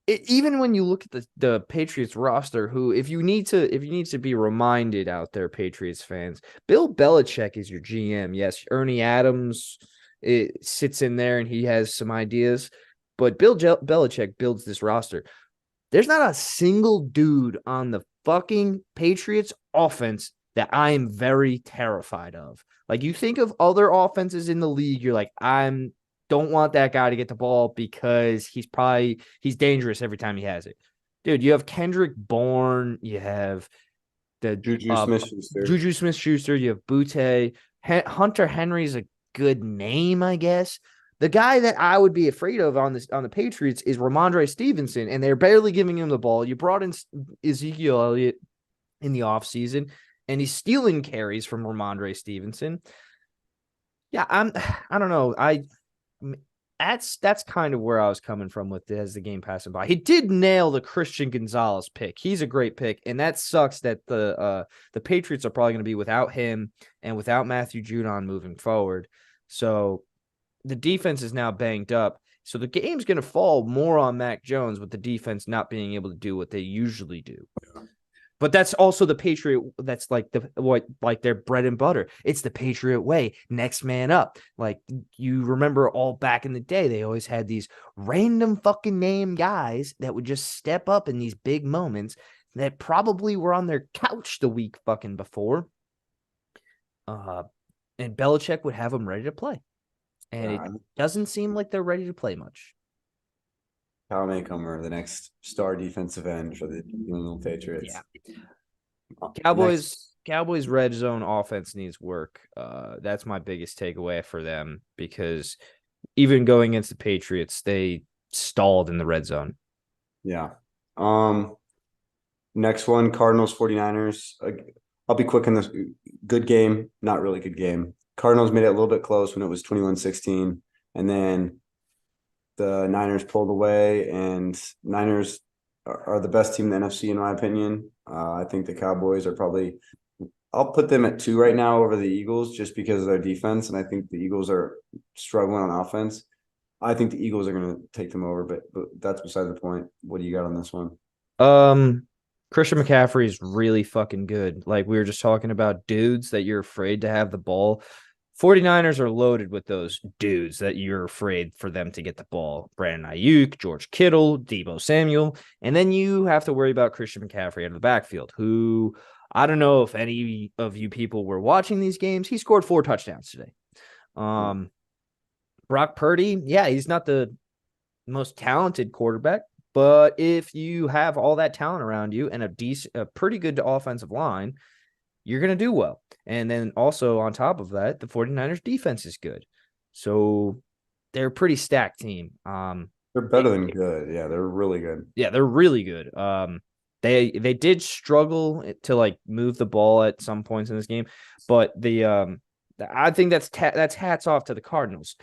even when you look at the Patriots roster, who if you need to be reminded out there, Patriots fans, Bill Belichick is your GM. Yes, Ernie Adams sits in there and he has some ideas, but Belichick builds this roster. There's not a single dude on the fucking Patriots offense that I am very terrified of. Like you think of other offenses in the league, you're like, I'm don't want that guy to get the ball because he's dangerous every time he has it. Dude, you have Kendrick Bourne, you have the Juju Smith-Schuster. Juju Smith-Schuster, you have Butte, Hunter Henry's a good name, I guess. The guy that I would be afraid of on the Patriots is Ramondre Stevenson, and they're barely giving him the ball. You brought in Ezekiel Elliott in the offseason, and he's stealing carries from Ramondre Stevenson. Yeah, I don't know. That's kind of where I was coming from with it as the game passing by. He did nail the Christian Gonzalez pick. He's a great pick, and that sucks that the Patriots are probably going to be without him and without Matthew Judon moving forward. So the defense is now banged up. So the game's going to fall more on Mac Jones with the defense not being able to do what they usually do. But that's also the Patriot. That's like their bread and butter. It's the Patriot way. Next man up. Like you remember all back in the day, they always had these random fucking name guys that would just step up in these big moments that probably were on their couch the week fucking before. And Belichick would have them ready to play. And it doesn't seem like they're ready to play much. Kyle Maycomer, the next star defensive end for the New England Patriots. Yeah. Cowboys red zone offense needs work. That's my biggest takeaway for them because even going against the Patriots, they stalled in the red zone. Yeah. Next one, Cardinals 49ers. I'll be quick on this. Good game, not really good game. Cardinals made it a little bit close when it was 21-16, and then the Niners pulled away, and Niners are the best team in the NFC, in my opinion. I think the Cowboys are probably – I'll put them at 2 right now over the Eagles just because of their defense, and I think the Eagles are struggling on offense. I think the Eagles are going to take them over, but that's beside the point. What do you got on this one? Christian McCaffrey is really fucking good. Like we were just talking about dudes that you're afraid to have the ball. 49ers are loaded with those dudes that you're afraid for them to get the ball. Brandon Ayuk, George Kittle, Deebo Samuel. And then you have to worry about Christian McCaffrey out of the backfield, who I don't know if any of you people were watching these games. He scored 4 touchdowns today. Brock Purdy, yeah, he's not the most talented quarterback, but if you have all that talent around you and a pretty good offensive line, you're going to do well. And then also on top of that, the 49ers defense is good. So they're a pretty stacked team. They're better than good. Yeah, they're really good. Yeah, they're really good. They did struggle to like move the ball at some points in this game, but I think that's hats off to the Cardinals.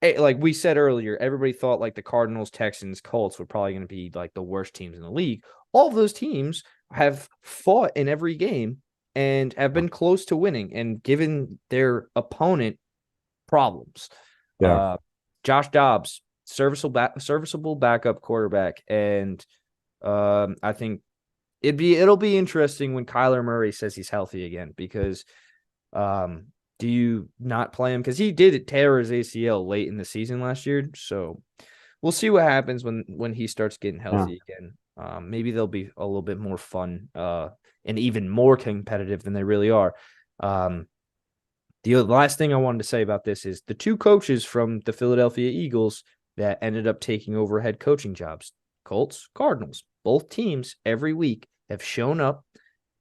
Like we said earlier, everybody thought like the Cardinals, Texans, Colts were probably going to be like the worst teams in the league. All of those teams have fought in every game and have been close to winning and given their opponent problems. Yeah. Josh Dobbs, serviceable backup quarterback, and I think it'll be interesting when Kyler Murray says he's healthy again because do you not play him? Because he did tear his ACL late in the season last year. So we'll see what happens when he starts getting healthy again. Maybe they'll be a little bit more fun and even more competitive than they really are. The last thing I wanted to say about this is the two coaches from the Philadelphia Eagles that ended up taking over head coaching jobs, Colts, Cardinals, both teams every week have shown up,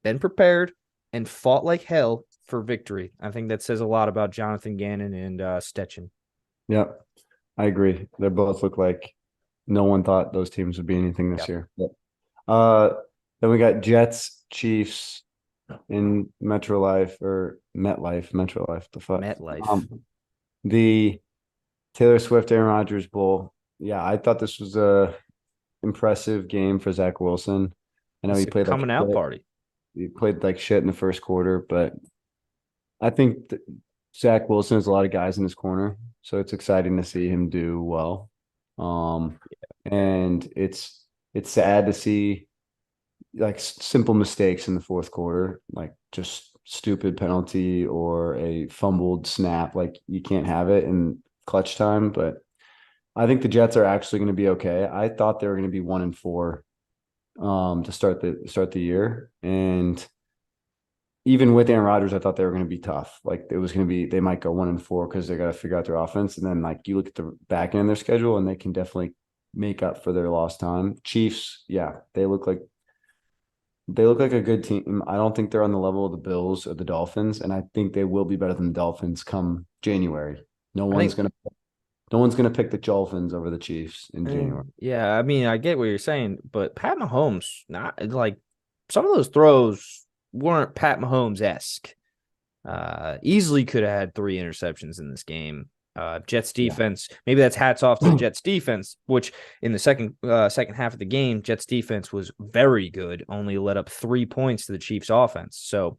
been prepared, and fought like hell for victory. I think that says a lot about Jonathan Gannon and Stetchen. Yep, I agree. They both look like no one thought those teams would be anything this Yep. year. Yep. Uh, then we got Jets, Chiefs in MetLife, the fuck. MetLife. The Taylor Swift, Aaron Rodgers Bowl. Yeah, I thought this was a impressive game for Zach Wilson. I know It's he a played like coming out shit. party. He played like shit in the first quarter, but I think Zach Wilson has a lot of guys in his corner, so it's exciting to see him do well. Um, and it's sad to see like simple mistakes in the fourth quarter, like just stupid penalty or a fumbled snap. Like you can't have it in clutch time, but I think the Jets are actually going to be okay. I thought they were going to be 1-4 to start the year. And even with Aaron Rodgers, I thought they were going to be tough. Like it was going to be, they might go 1-4 because they got to figure out their offense. And then like you look at the back end of their schedule and they can definitely make up for their lost time. Chiefs, yeah, they look like a good team. I don't think they're on the level of the Bills or the Dolphins, and I think they will be better than the Dolphins come January. No I one's think gonna no one's gonna pick the Dolphins over the Chiefs in January. yeah, I mean, I get what you're saying, but Pat Mahomes, not like some of those throws weren't Pat Mahomes esque. Easily could have had 3 interceptions in this game. Jets Yeah. defense, maybe that's hats off to the Jets defense, which in the second half of the game, Jets defense was very good, only let up 3 points to the Chiefs offense. So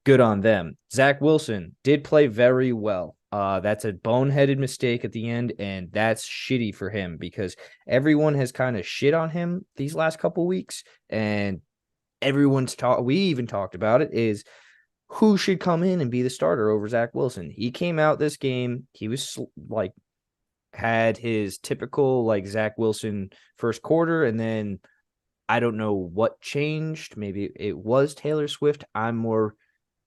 good on them. Zach Wilson did play very well. That's a boneheaded mistake at the end, and that's shitty for him because everyone has kind of shit on him these last couple weeks, and we even talked about it, is who should come in and be the starter over Zach Wilson. He came out this game, he was like had his typical like Zach Wilson first quarter, and then I don't know what changed. Maybe it was Taylor Swift. I'm more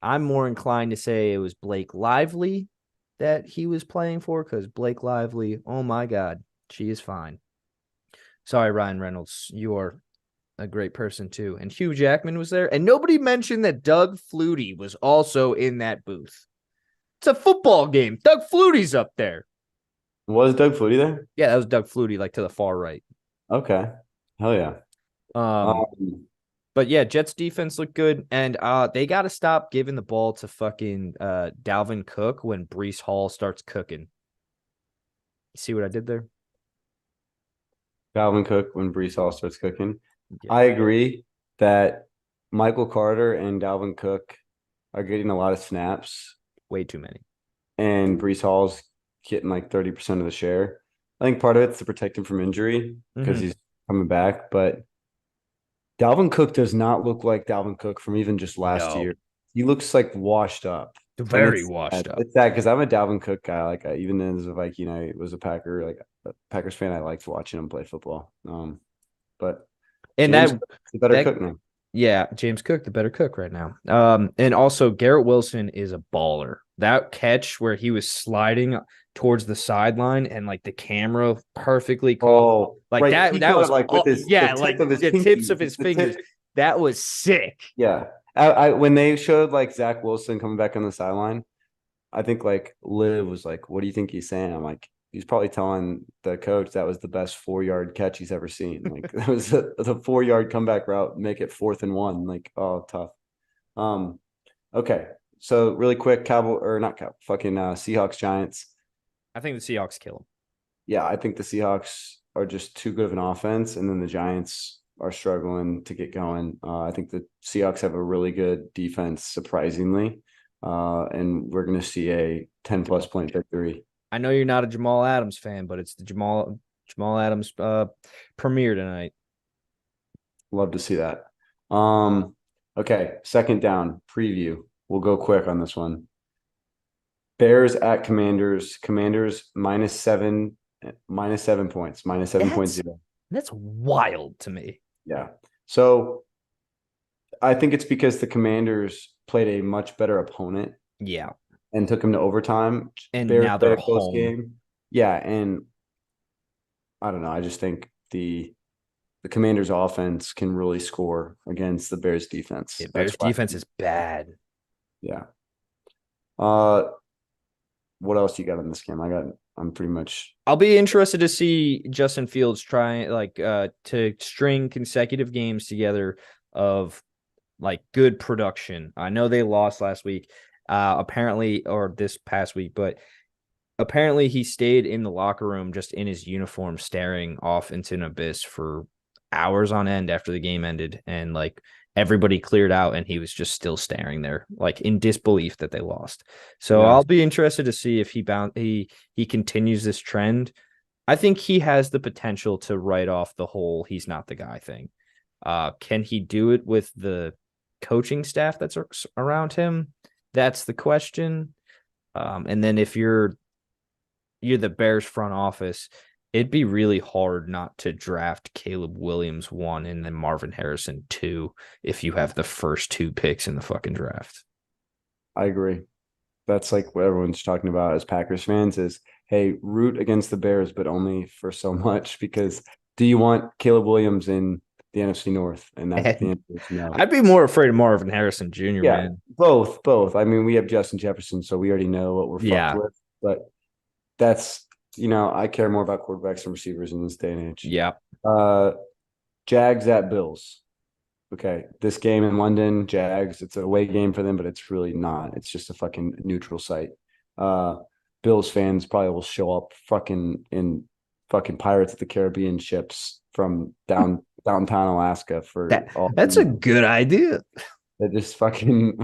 inclined to say it was Blake Lively that he was playing for, because Blake Lively, oh my God, she is fine. Sorry, Ryan Reynolds, you are a great person too. And Hugh Jackman was there, and nobody mentioned that Doug Flutie was also in that booth. It's a football game. Doug Flutie's up there. Was Doug Flutie there? Yeah, that was Doug Flutie, like to the far right. Okay. Hell yeah. Um, Um, But yeah, Jets defense looked good, and they got to stop giving the ball to fucking Dalvin Cook when Breece Hall starts cooking. See what I did there? Dalvin Cook when Brees Hall starts cooking. Yeah, I agree that Michael Carter and Dalvin Cook are getting a lot of snaps, way too many. and Brees Hall's getting like 30% of the share. I think part of it's to protect him from injury because Mm-hmm. he's coming back, but Dalvin Cook does not look like Dalvin Cook from even just last No, year. He looks like washed up. And very it's washed sad. up. It's sad because I'm a Dalvin Cook guy. Like even as a Viking, I was a Packers fan. I liked watching him play football. But And James that Cook's the better that cook now. yeah, James Cook, the better cook right now. And also Garrett Wilson is a baller. That catch where he was sliding towards the sideline and like the camera perfectly caught, Oh, like right. that. He That caught it was like with the yeah, tip like of his the tips pinky. of his The fingers. tip. That was sick. Yeah. I when they showed like Zach Wilson coming back on the sideline, I think like Liv was like, "What do you think he's saying?" I'm like, he's probably telling the coach that was the best 4 yard catch he's ever seen. Like that was the 4 yard comeback route, make it 4th and 1. Like, oh, tough. Um, okay. So really quick, Cowboy or not Cowboy, fucking Seahawks Giants. I think the Seahawks kill him. Yeah, I think the Seahawks are just too good of an offense, and then the Giants are struggling to get going. I think the Seahawks have a really good defense, surprisingly, and we're going to see a 10-plus point victory. I know you're not a Jamal Adams fan, but it's the Jamal Adams premiere tonight. Love to see that. Okay, second down preview. We'll go quick on this one. Bears at Commanders. Commanders -7 points, minus 7.0. That's wild to me. Yeah. So I think it's because the Commanders played a much better opponent Yeah. and took them to overtime. And Bears now played they're a close home. game. Yeah, and I don't know. I just think the Commanders' offense can really score against the Bears' defense. Yeah, That's Bears why. defense is bad. Yeah. Uh, what else you got in this game? I'm pretty much. I'll be interested to see Justin Fields try to string consecutive games together of like good production. I know they lost last week, apparently, or this past week, but apparently he stayed in the locker room just in his uniform staring off into an abyss for hours on end after the game ended, and like everybody cleared out and he was just still staring there like in disbelief that they lost. So Yeah, I'll be interested to see if he continues this trend. I think he has the potential to write off the whole he's not the guy thing. Can he do it with the coaching staff that's around him? That's the question. And then if you're the Bears front office, it'd be really hard not to draft Caleb Williams 1 and then Marvin Harrison 2 if you have the first 2 picks in the fucking draft. I agree. That's like what everyone's talking about as Packers fans is, hey, root against the Bears, but only for so much because do you want Caleb Williams in the NFC North? And that the And answer is no. I'd be more afraid of Marvin Harrison Jr., Yeah, man. both. I mean, we have Justin Jefferson, so we already know what we're fucked Yeah. with. But that's, I care more about quarterbacks and receivers in this day and age. Yeah. Uh, Jags at Bills. Okay, this game in London, Jags, it's a away game for them, but it's really not. It's just a fucking neutral site. Uh, Bills fans probably will show up fucking in fucking Pirates of the Caribbean ships from downtown Alaska for all That's a good idea. they just fucking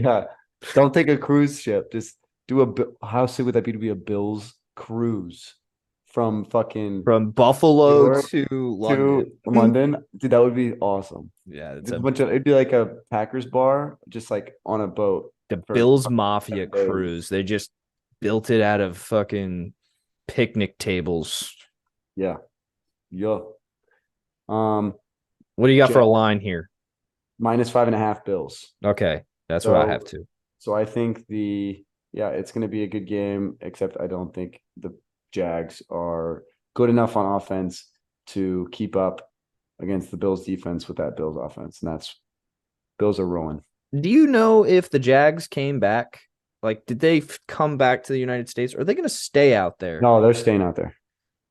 yeah. Don't take a cruise ship. Just do how sick would that be to be a Bills cruise from fucking From Buffalo York to London. to London? Dude, that would be awesome. Yeah, it's Just a bunch of it'd be like a Packers bar, just like on a boat the for Bills Mafia 7 days. cruise. They just built it out of fucking picnic tables. Yeah. Yeah. Um, What do you got for Jet a line here? -5.5 Bills. Okay, that's what I have So too. so I think yeah, it's gonna be a good game, except I don't think the Jags are good enough on offense to keep up against the Bills defense with that Bills offense. And that's Bills are rolling. Do you know if the Jags came back? Like, did they come back to the United States? Or are they going to stay out there? No, they're staying out there.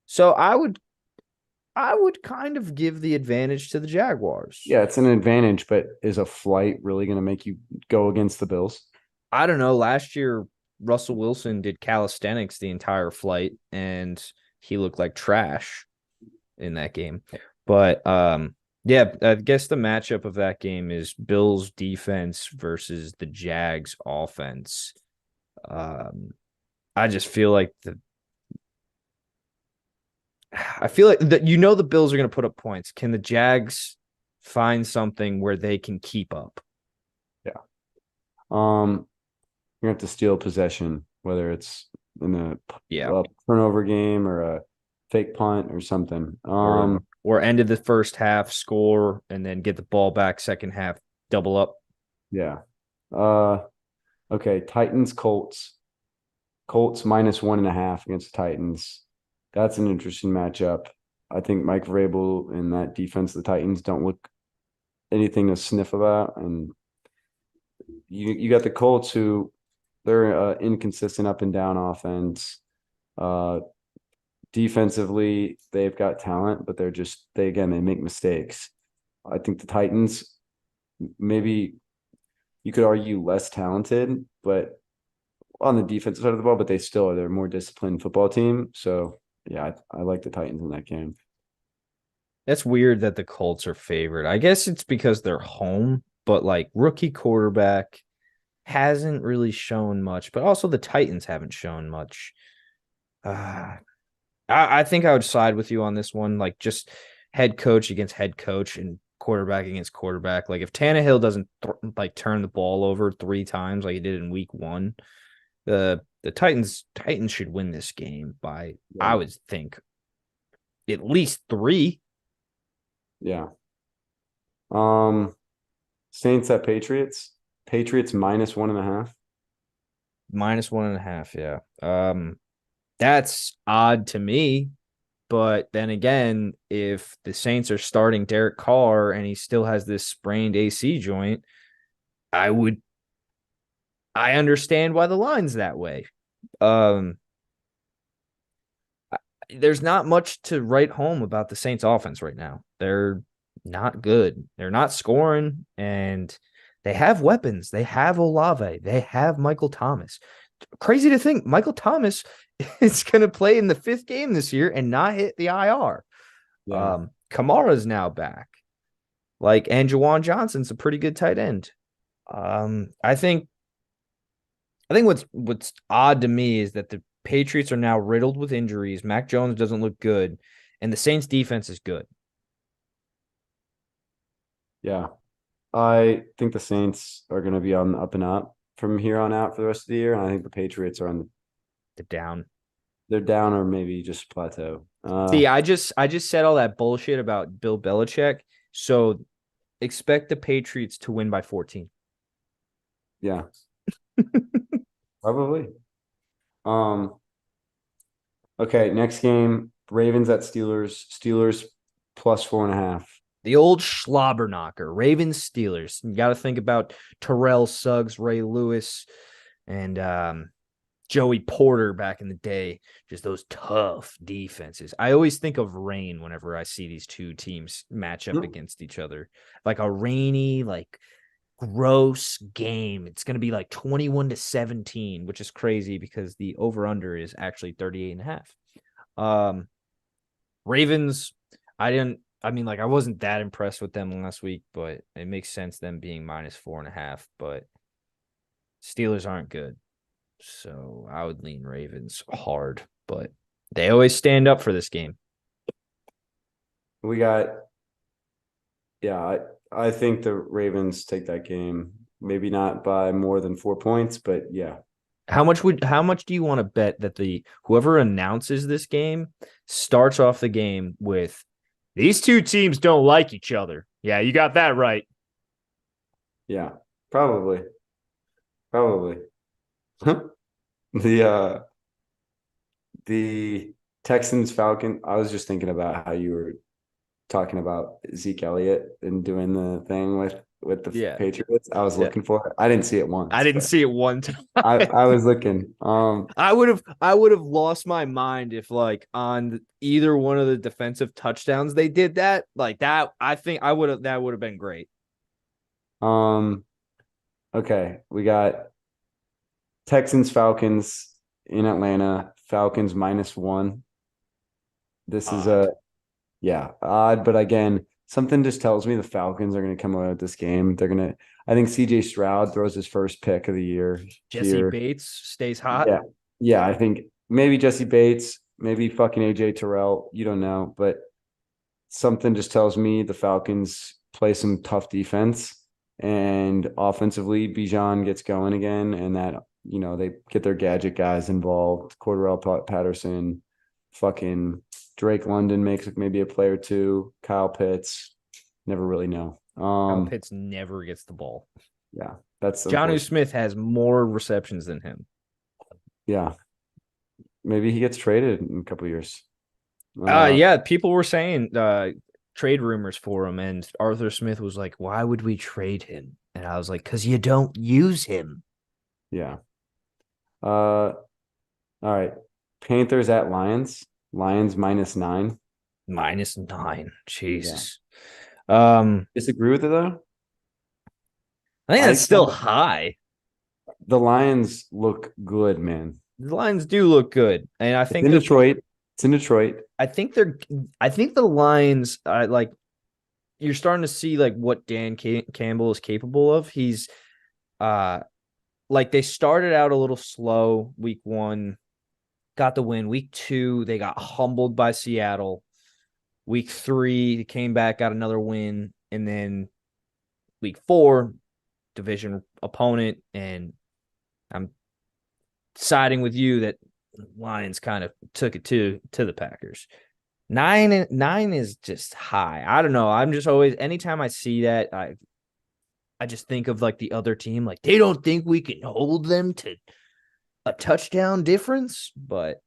So I would kind of give the advantage to the Jaguars. Yeah, it's an advantage, but is a flight really going to make you go against the Bills? I don't know. Last year, Russell Wilson did calisthenics the entire flight, and he looked like trash in that game. But yeah, I guess the matchup of that game is Bills defense versus the Jags offense. Um, I just feel like the Bills are going to put up points. Can the Jags find something where they can keep up? Yeah. You're gonna have to steal possession, whether it's in Yeah, a turnover game or a fake punt or something. or end of the first half, score, and then get the ball back second half, double up. Yeah. Uh, okay. Titans, Colts. Colts -1.5 against the Titans. That's an interesting matchup. I think Mike Vrabel and that defense, the Titans, don't look anything to sniff about. And you got the Colts who they're inconsistent up and down offense. Uh, Defensively, they've got talent, but they again they make mistakes. I think the Titans maybe you could argue less talented, but on the defensive side of the ball, but they're a more disciplined football team. So yeah, I like the Titans in that game. That's weird that the Colts are favored. I guess it's because they're home, but like rookie quarterback hasn't really shown much, but also the Titans haven't shown much. Uh, I think I would side with you on this one. Like just head coach against head coach and quarterback against quarterback. Like if Tannehill doesn't turn the ball over 3 times like he did in week 1, the Titans should win this game by I Yeah. would think at least 3. Yeah. Um, Saints at Patriots. Patriots -1.5. -1.5. Yeah. That's odd to me. But then again, if the Saints are starting Derek Carr and he still has this sprained AC joint, I would I understand why the line's that way. Um, there's not much to write home about the Saints offense right now. They're not good. They're not scoring, and they have weapons. They have Olave. They have Michael Thomas. Crazy to think Michael Thomas is going to play in the 5th game this year and not hit the IR. Yeah. Kamara's now back. And Jawan Johnson's a pretty good tight end. I think what's odd to me is that the Patriots are now riddled with injuries. Mac Jones doesn't look good, and the Saints defense is good. Yeah. I think the Saints are going to be on the up and up from here on out for the rest of the year. And I think the Patriots are The down. they're down or maybe just plateau. See, I just said all that bullshit about Bill Belichick. So expect the Patriots to win by 14. Yeah, probably. Um, okay, next game, Ravens at Steelers. Steelers +4.5. The old slobber knocker, Ravens Steelers. You got to think about Terrell Suggs, Ray Lewis, and Joey Porter back in the day. Just those tough defenses. I always think of rain whenever I see these two teams match up against each other. Like a rainy, gross game. It's going to be like 21-17, which is crazy because the over-under is actually 38.5. Ravens, I wasn't that impressed with them last week, but it makes sense them being -4.5. But Steelers aren't good. So I would lean Ravens hard, but they always stand up for this game. We got, yeah, I think the Ravens take that game. Maybe not by more than 4 points, but yeah. How much do you want to bet that the whoever announces this game starts off the game with these two teams don't like each other? Yeah, you got that right. Yeah, probably. Probably. The the Texans Falcon. I was just thinking about how you were talking about Zeke Elliott and doing the thing with the Yeah. Patriots. I was Yeah. looking for it. I didn't see it I once, didn't but see it one time. I was looking. I would have lost my mind if on either one of the defensive touchdowns they did that. Like that, I think that would have been great. Um okay, we got Texans Falcons in Atlanta. Falcons -1. This is Odd. a Yeah, odd, but again, something just tells me the Falcons are going to come away with this game. I think CJ Stroud throws his first pick of the year Jesse here. Bates stays hot. Yeah. Yeah, I think maybe Jesse Bates, maybe fucking AJ Terrell. You don't know, but something just tells me the Falcons play some tough defense and offensively Bijan gets going again and they get their gadget guys involved. Cordarrelle Patterson, fucking Drake London makes maybe a play or two. Kyle Pitts, never really know. Kyle Pitts never gets the ball. Yeah, that's Jonnu unfortunate. Smith has more receptions than him. Yeah, maybe he gets traded in a couple years. Yeah, people were saying trade rumors for him, and Arthur Smith was like, "Why would we trade him?" And I was like, "Because you don't use him." Yeah. All right. Panthers at Lions. Lions -9. -9. Yeah. Jesus. Disagree with it though. I think I that's still kinda, high. the Lions look good, man. The Lions do look good, and I It's think in they're. Detroit. It's in Detroit. I think they're. I think the Lions, you're starting to see what Dan Campbell is capable of. He's, they started out a little slow week 1, got the win. Week 2, they got humbled by Seattle. Week 3, they came back, got another win, and then week 4, division opponent, and I'm siding with you that Lions kind of took it to the Packers. 9 is just high. I don't know. I'm just always anytime I see that, I just think of the other team. They don't think we can hold them to a touchdown difference, but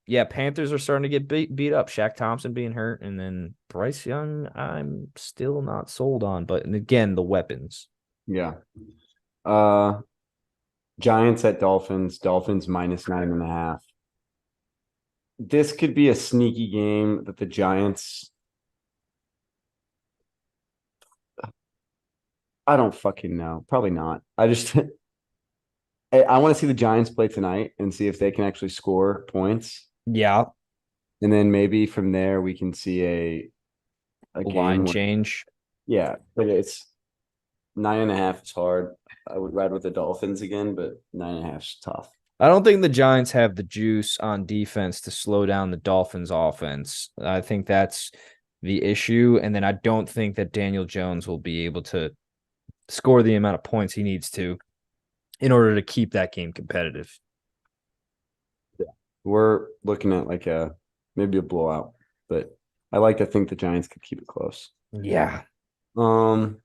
yeah, Panthers are starting to get beat up. Shaq Thompson being hurt, and then Bryce Young, I'm still not sold on. But again, the weapons. Yeah. Uh, Giants at Dolphins. Dolphins minus 9.5. This could be a sneaky game that the Giants. I don't fucking know. Probably not. I just I want to see the Giants play tonight and see if they can actually score points. Yeah, And then maybe from there we can see a game line where change. yeah, but it's 9.5 is hard. I would ride with the Dolphins again, but 9.5 is tough. I don't think the Giants have the juice on defense to slow down the Dolphins' offense. I think that's the issue. And then I don't think that Daniel Jones will be able to score the amount of points he needs to in order to keep that game competitive. We're looking at like a maybe a blowout, but I like to think the Giants could keep it close. Yeah. Um,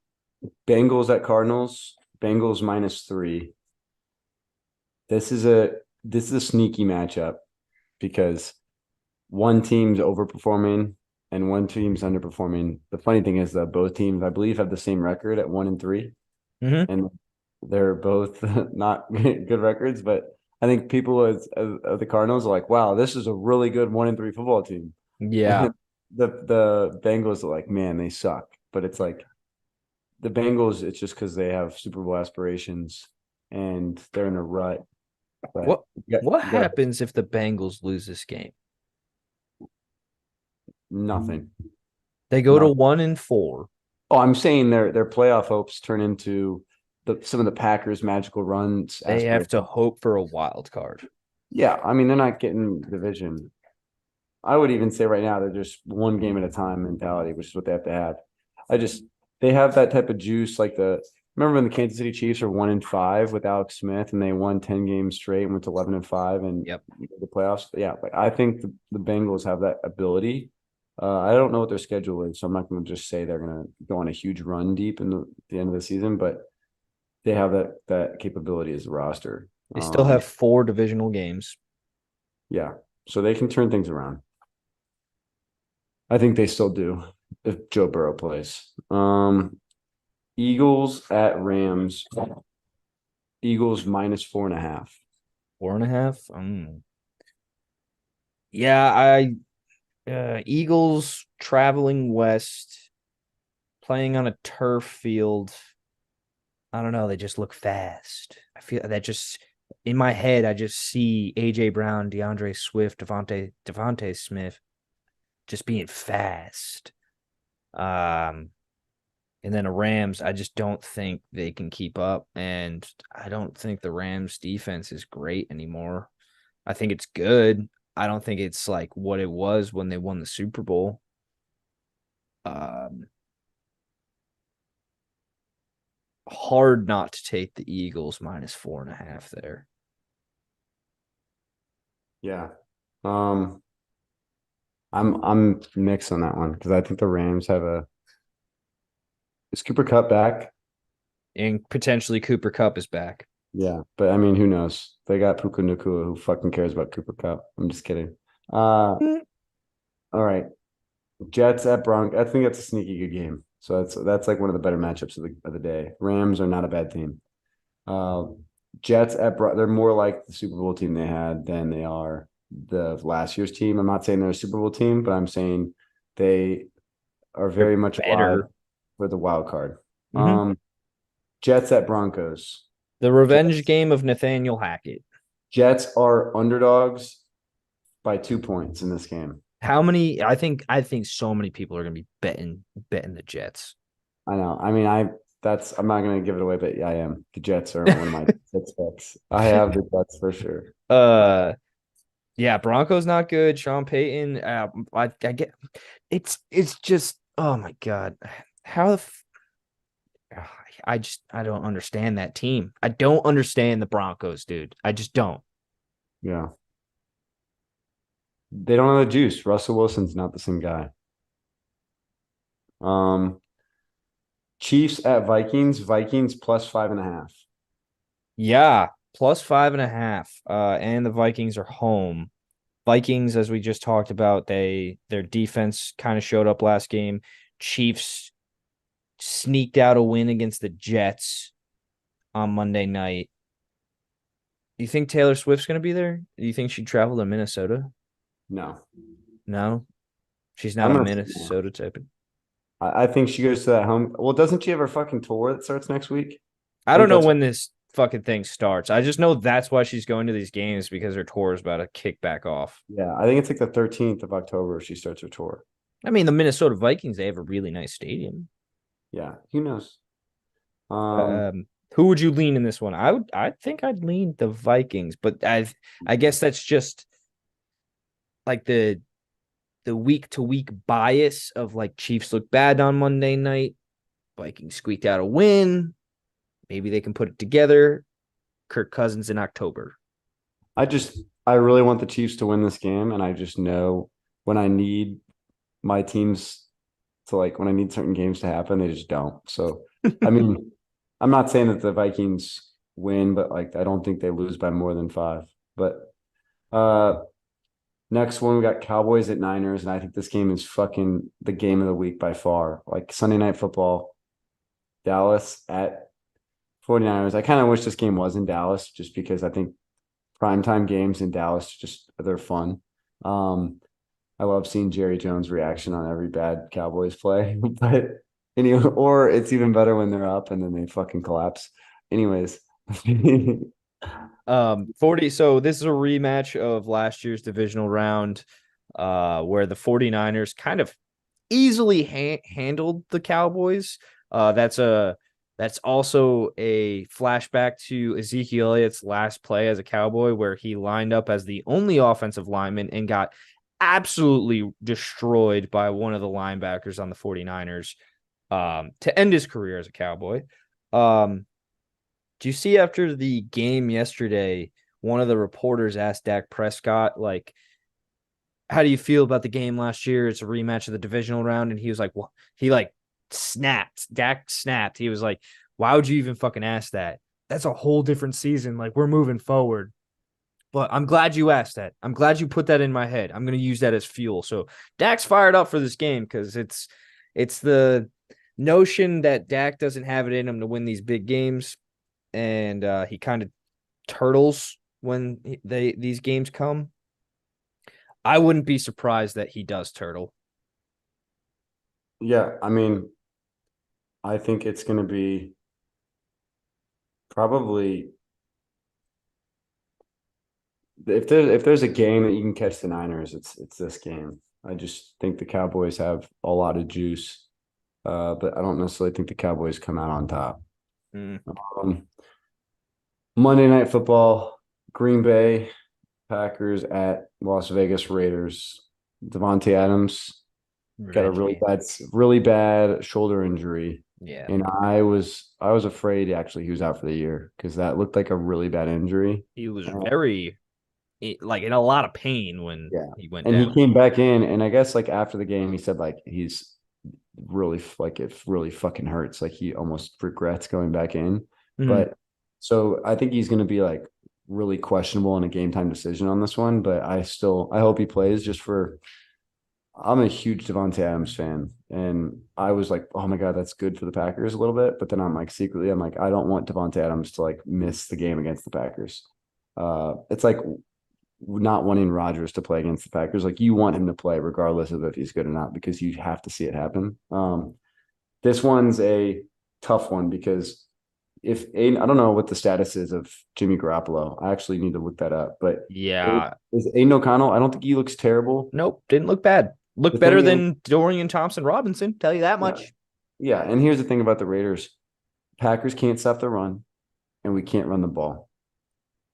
Bengals at Cardinals. Bengals minus 3. This is a sneaky matchup because one team's overperforming and one team's underperforming. The funny thing is that both teams, I believe, have the same record at 1-3, Mm-hmm. and they're both not good records. But I think people as the Cardinals are like, "Wow, this is a really good 1-3 football team." Yeah. And the Bengals are like, "Man, they suck." But it's like the Bengals, it's just because they have Super Bowl aspirations and they're in a rut. But What what happens if the Bengals lose this game? nothing. They go to Nothing. 1-4. Oh, I'm saying their playoff hopes turn into some of the Packers' magical runs They have to aspiration. hope for a wild card. Yeah, I mean they're not getting division. I would even say right now they're just one game at a time mentality, which is what they have to have. I just they have that type of juice. Like remember when the Kansas City Chiefs were 1-5 with Alex Smith and they won 10 games straight and went to 11-5 and Yep. the playoffs. Yeah, like I think the Bengals have that ability. I don't know what their schedule is, so I'm not going to just say they're going to go on a huge run deep in the end of the season, but they have that capability as a roster. They still have 4 divisional games. Yeah, so they can turn things around. I think they still do if Joe Burrow plays. Eagles at Rams. Eagles minus 4.5. 4.5. Yeah, I Eagles traveling west, playing on a turf field. I don't know. They just look fast. I feel that just in my head. I just see AJ Brown, DeAndre Swift, Devontae Smith just being fast. Um, and then the Rams, I just don't think they can keep up, and I don't think the Rams defense is great anymore. I think it's good. I don't think it's like what it was when they won the Super Bowl. Um, Hard not to take the Eagles minus 4.5 there. Yeah. Um, I'm mixed on that one because I think the Rams have a is Cooper Cup back? And potentially Cooper Cup is back. Yeah, but I mean, who knows? They got Puka Nacua. Who fucking cares about Cooper Cup? I'm just kidding. Mm. All right. Jets at Broncos. I think that's a sneaky good game. So that's like one of the better matchups of the day. Rams are not a bad team. Uh, Jets at they're more like the Super Bowl team they had than they are the last year's team. I'm not saying they're a Super Bowl team, but I'm saying they are They're very much alive better. for the wild card. Mm-hmm. Jets at Broncos. The revenge game of Nathaniel Hackett. Jets are underdogs by 2 points in this game. How many? I think so many people are going to be betting the Jets. I know. I mean, I'm not going to give it away, but I am. The Jets are one of my six picks. I have the Jets for sure. uh, yeah, Broncos not good. Sean Payton. I get it's just oh my god, how the I don't understand that team. I don't understand the Broncos, dude. I just don't. Yeah. They don't have the juice. Russell Wilson's not the same guy. Um, Chiefs at Vikings. Vikings plus 5.5. Yeah. plus 5.5. And the Vikings are home. Vikings, as we just talked about, their defense kind of showed up last game. Chiefs sneaked out a win against the Jets on Monday night. Do you think Taylor Swift's going to be there? Do you think she'd travel to Minnesota? No, No, she's not I'm a gonna say no. Minnesota type. I think she goes to that home. Well, doesn't she have her fucking tour that starts next week? I I think don't know that's when this fucking thing starts. I just know that's why she's going to these games because her tour is about to kick back off. yeah. I think it's like the 13th of October she starts her tour. I mean, the Minnesota Vikings, they have a really nice stadium. Yeah, who knows? Um, Who would you lean in this one? I think I'd lean the Vikings, but I guess that's just like the week to week bias of like Chiefs look bad on Monday night, Vikings squeaked out a win. Maybe they can put it together. Kirk Cousins in October. I really want the Chiefs to win this game, and I just know when I need my teams to like when I need certain games to happen, they just don't. So, I mean, I'm not saying that the Vikings win, but like I don't think they lose by more than 5. But uh next one we got Cowboys at Niners, and I think this game is fucking the game of the week by far. Like Sunday night football, Dallas at 49ers. I kind of wish this game was in Dallas just because I think primetime games in Dallas just they're fun. Um, I love seeing Jerry Jones' reaction on every bad Cowboys play, but anyway, or it's even better when they're up and then they fucking collapse. Anyways, 40. So this is a rematch of last year's divisional round, where the 49ers kind of easily handled the Cowboys. That's also a flashback to Ezekiel Elliott's last play as a Cowboy, where he lined up as the only offensive lineman and got absolutely destroyed by one of the linebackers on the 49ers to end his career as a Cowboy. Um, do you see after the game yesterday, one of the reporters asked Dak Prescott, like, how do you feel about the game last year? It's a rematch of the divisional round. And he was like, well, he like snapped. Dak snapped. He was like, why would you even fucking ask that? That's a whole different season. Like, we're moving forward. But I'm glad you asked that. I'm glad you put that in my head. I'm going to use that as fuel. So Dak's fired up for this game because it's the notion that Dak doesn't have it in him to win these big games, and he kind of turtles when these games come. I wouldn't be surprised that he does turtle. yeah, I mean, I think it's going to be probably if there's a game that you can catch the Niners, it's this game. I just think the Cowboys have a lot of juice, but I don't necessarily think the Cowboys come out on top. Mm, Um, Monday Night Football, Green Bay Packers at Las Vegas Raiders. Devontae Adams got a Reggie. really bad shoulder injury, Yeah. and I was afraid actually he was out for the year because that looked like a really bad injury. He was Uh, very like in a lot of pain when yeah, he went and he down. came back in, and I guess like after the game, he said like he's really like it really fucking hurts. Like he almost regrets going back in. Mm-hmm. But so I think he's going to be like really questionable in a game time decision on this one. But I hope he plays just for. I'm a huge Devontae Adams fan, and I was like, oh my god, that's good for the Packers a little bit. But then I'm like secretly, I'm like, I don't want Devontae Adams to like miss the game against the Packers. It's like not wanting Rodgers to play against the Packers. Like you want him to play regardless of if he's good or not because you have to see it happen. This one's a tough one because if Aiden, I don't know what the status is of Jimmy Garoppolo. I actually need to look that up. But Yeah. is Aiden O'Connell? I don't think he looks terrible. Nope. Didn't look bad. The Looked better thing is, than Dorian Thompson Robinson. Tell you that yeah, much. yeah. And here's the thing about the Raiders: Packers can't stop the run, and we can't run the ball.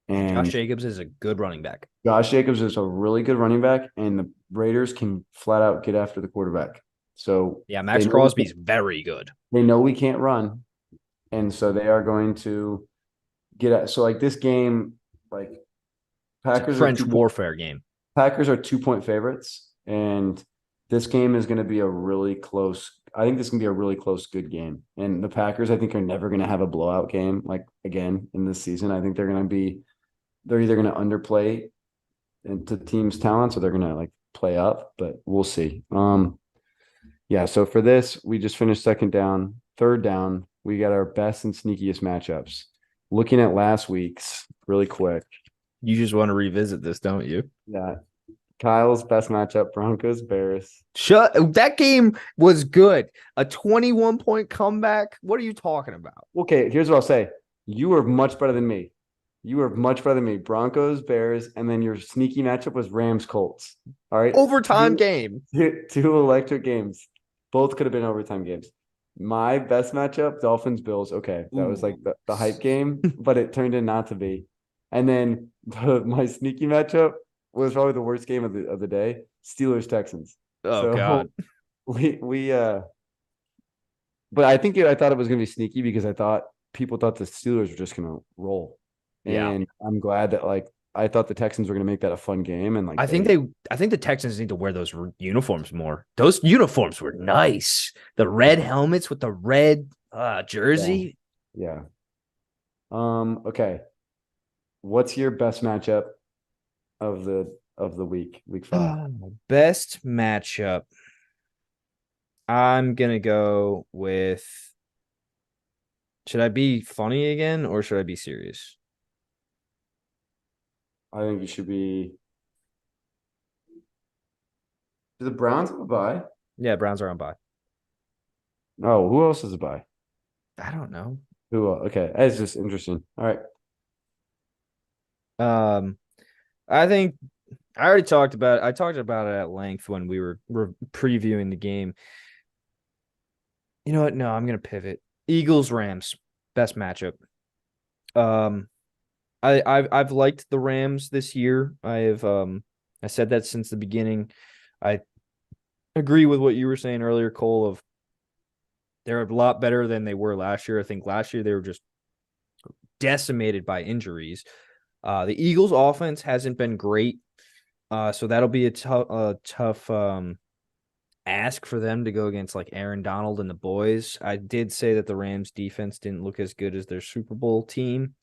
And Josh And Jacobs is a good running back. Josh Jacobs is a really good running back, and the Raiders can flat out get after the quarterback. So Yeah, they Max know we Crosby's can't, very good. they know we can't run, and so they are going to get at. So like this game, like It's a Packers are trench two warfare game. Packers are 2-point favorites, and this game is going to be a really close I think this can be a really close, good game. And the Packers, I think, are never going to have a blowout game like again in this season. I think they're either going to underplay into teams' talents or they're going to like play up, but we'll see. Yeah. So for this, we just finished second down, third down. We got our best and sneakiest matchups. Looking at last week's really quick. You just want to revisit this, don't you? Yeah. Kyle's best matchup, Broncos, Bears. That game was good. A 21-point comeback. What are you talking about? Okay, here's what I'll say. You were much better than me. You were much better than me. Broncos, Bears, and then your sneaky matchup was Rams, Colts. All right. Overtime game. Two electric games. Both could have been overtime games. My best matchup, Dolphins, Bills. Okay. That was like Ooh. the hype game, but it turned in not to be. And then my sneaky matchup was probably the worst game of the day. Steelers, Texans. Oh So God. we but I thought it was gonna be sneaky because I thought people thought the Steelers were just gonna roll. Yeah. And I'm glad that like I thought the Texans were gonna make that a fun game and like I think the Texans need to wear those uniforms more. Those uniforms were nice. The red helmets with the red yeah, jersey. yeah. Okay. What's your best matchup of the week 5? Best matchup. I'm gonna go with. Should I be funny again or should I be serious? I think you should be. Do the Browns have a bye? Yeah, Browns are on bye. Oh, who else is a bye? I don't know. Who? Okay, that's just interesting. All right. Um, I think I already talked about. I talked about it at length when we were previewing the game. You know what? No, I'm gonna pivot. Eagles Rams best matchup. Um, I've liked the Rams this year. I said that since the beginning. I agree with what you were saying earlier, Cole. Of they're a lot better than they were last year. I think last year they were just decimated by injuries. The Eagles' offense hasn't been great, so that'll be a tough ask for them to go against like Aaron Donald and the boys. I did say that the Rams' defense didn't look as good as their Super Bowl team,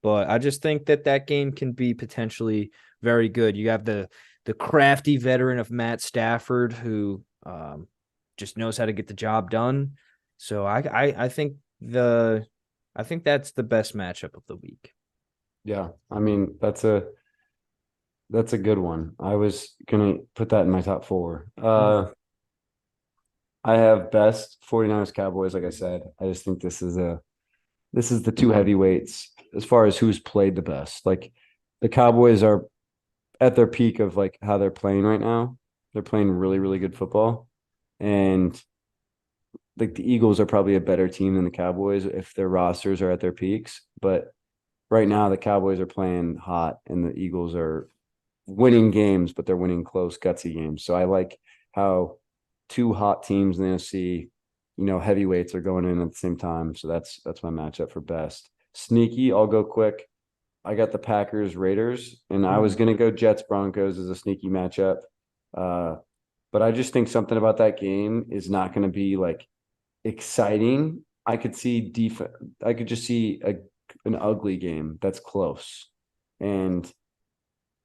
but I just think that that game can be potentially very good. You have the crafty veteran of Matt Stafford who just knows how to get the job done. So I think that's the best matchup of the week. Yeah. I mean, that's a good one. I was gonna put that in my top four. I have best 49ers Cowboys, like I said. I just think this is the two heavyweights as far as who's played the best. Like the Cowboys are at their peak of like how they're playing right now. They're playing really, really good football. And like the Eagles are probably a better team than the Cowboys if their rosters are at their peaks. But right now the Cowboys are playing hot and the Eagles are winning games, but they're winning close, gutsy games. So I like how two hot teams in the NFC, heavyweights are going in at the same time. So that's my matchup for best. Sneaky, I'll go quick. I got the Packers Raiders, and I was Ooh. gonna go Jets Broncos as a sneaky matchup. Uh, but I just think something about that game is not gonna be like exciting. I could just see an ugly game that's close. And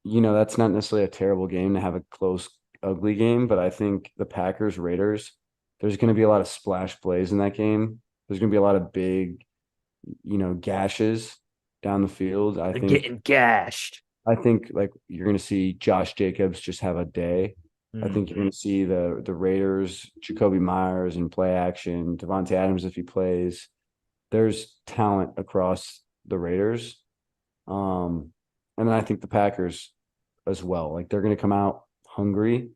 that's not necessarily a terrible game to have a close, ugly game, but I think the Packers Raiders, there's going to be a lot of splash plays in that game. There's going to be a lot of big, gashes down the field. I They're think, getting gashed. I think like you're going to see Josh Jacobs just have a day. I Mm. think you're going to see the Raiders, Jacoby Myers in play action, Devontae Adams if he plays. There's talent across the Raiders. And then I think the Packers as well. Like they're going to come out hungry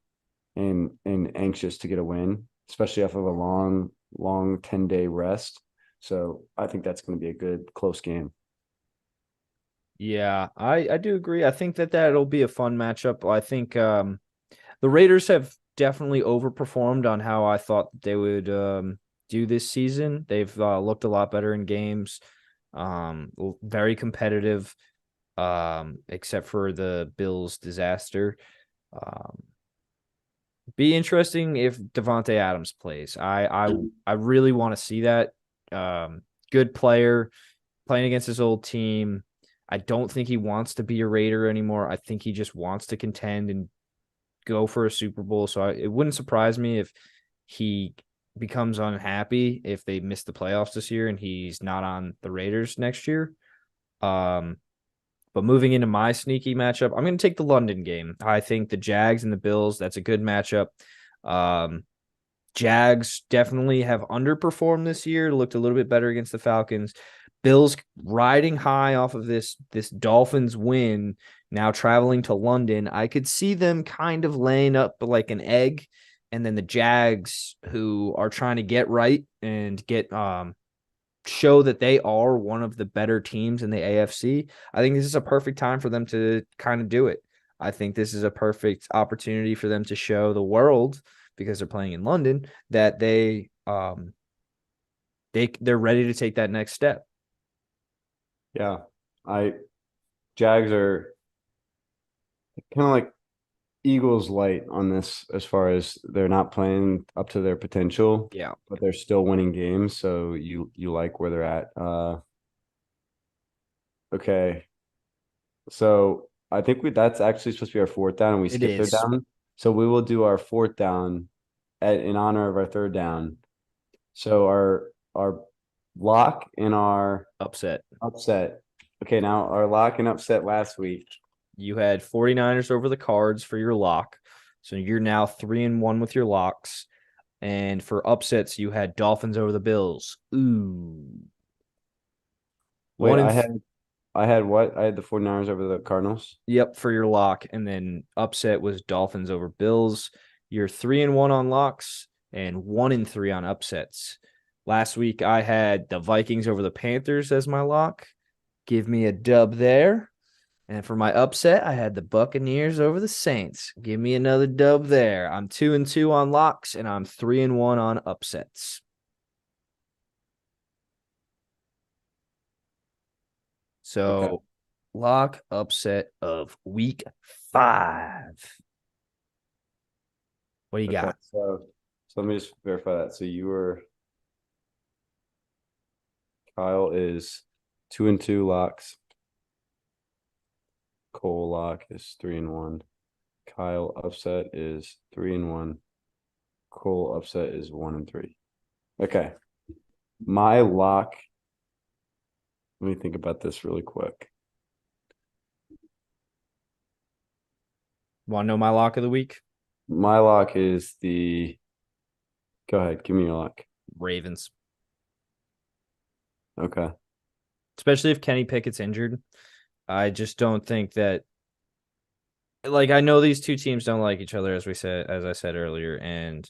and anxious to get a win, especially off of a long, long 10-day rest. So I think that's going to be a good close game. Yeah, I do agree. I think that that'll be a fun matchup. I think the Raiders have definitely overperformed on how I thought they would do this season. They've looked a lot better in games. Very competitive, except for the Bills disaster. Um, Be interesting if Devonte Adams plays. I really want to see that. Um, Good player playing against his old team. I don't think he wants to be a Raider anymore. I think he just wants to contend and go for a Super Bowl. So it wouldn't surprise me if he becomes unhappy if they miss the playoffs this year and he's not on the Raiders next year. Um, but moving into my sneaky matchup, I'm going to take the London game. I think the Jags and the Bills, that's a good matchup. Um, Jags definitely have underperformed this year, looked a little bit better against the Falcons. Bills riding high off of this Dolphins win, now traveling to London. I could see them kind of laying up like an egg, and then the Jags, who are trying to get right and get show that they are one of the better teams in the AFC. I think this is a perfect time for them to kind of do it. I think this is a perfect opportunity for them to show the world, because they're playing in London, that they're ready to take that next step. Yeah. I Jags are kind of like Eagles light on this as far as they're not playing up to their potential, Yeah, but they're still winning games. So you like where they're at. Okay. So I think that's actually supposed to be our fourth down and we it skipped third is. down. So we will do our fourth down in honor of our third down. So our lock and our Upset. upset. Okay, now our lock and upset last week. You had 49ers over the Cards for your lock. So you're now 3-1 with your locks. And for upsets, you had Dolphins over the Bills. Ooh. Wait, One in I had what? I had the 49ers over the Cardinals. Yep, for your lock. And then upset was Dolphins over Bills. You're 3-1 on locks and 1-3 on upsets. Last week I had the Vikings over the Panthers as my lock. Give me a dub there. And for my upset, I had the Buccaneers over the Saints. Give me another dub there. I'm 2-2 on locks and I'm 3-1 on upsets. Okay. So lock upset of week 5. What do you Okay. got? So let me just verify that. So Kyle is 2-2 locks. Cole lock is 3-1. Kyle upset is 3-1. Cole upset is 1-3. Okay. My lock. Let me think about this really quick. Want to know my lock of the week? My lock is the. Go ahead, give me your lock. Ravens. Okay. Especially if Kenny Pickett's injured. I just don't think that, like, I know these two teams don't like each other, as I said earlier, and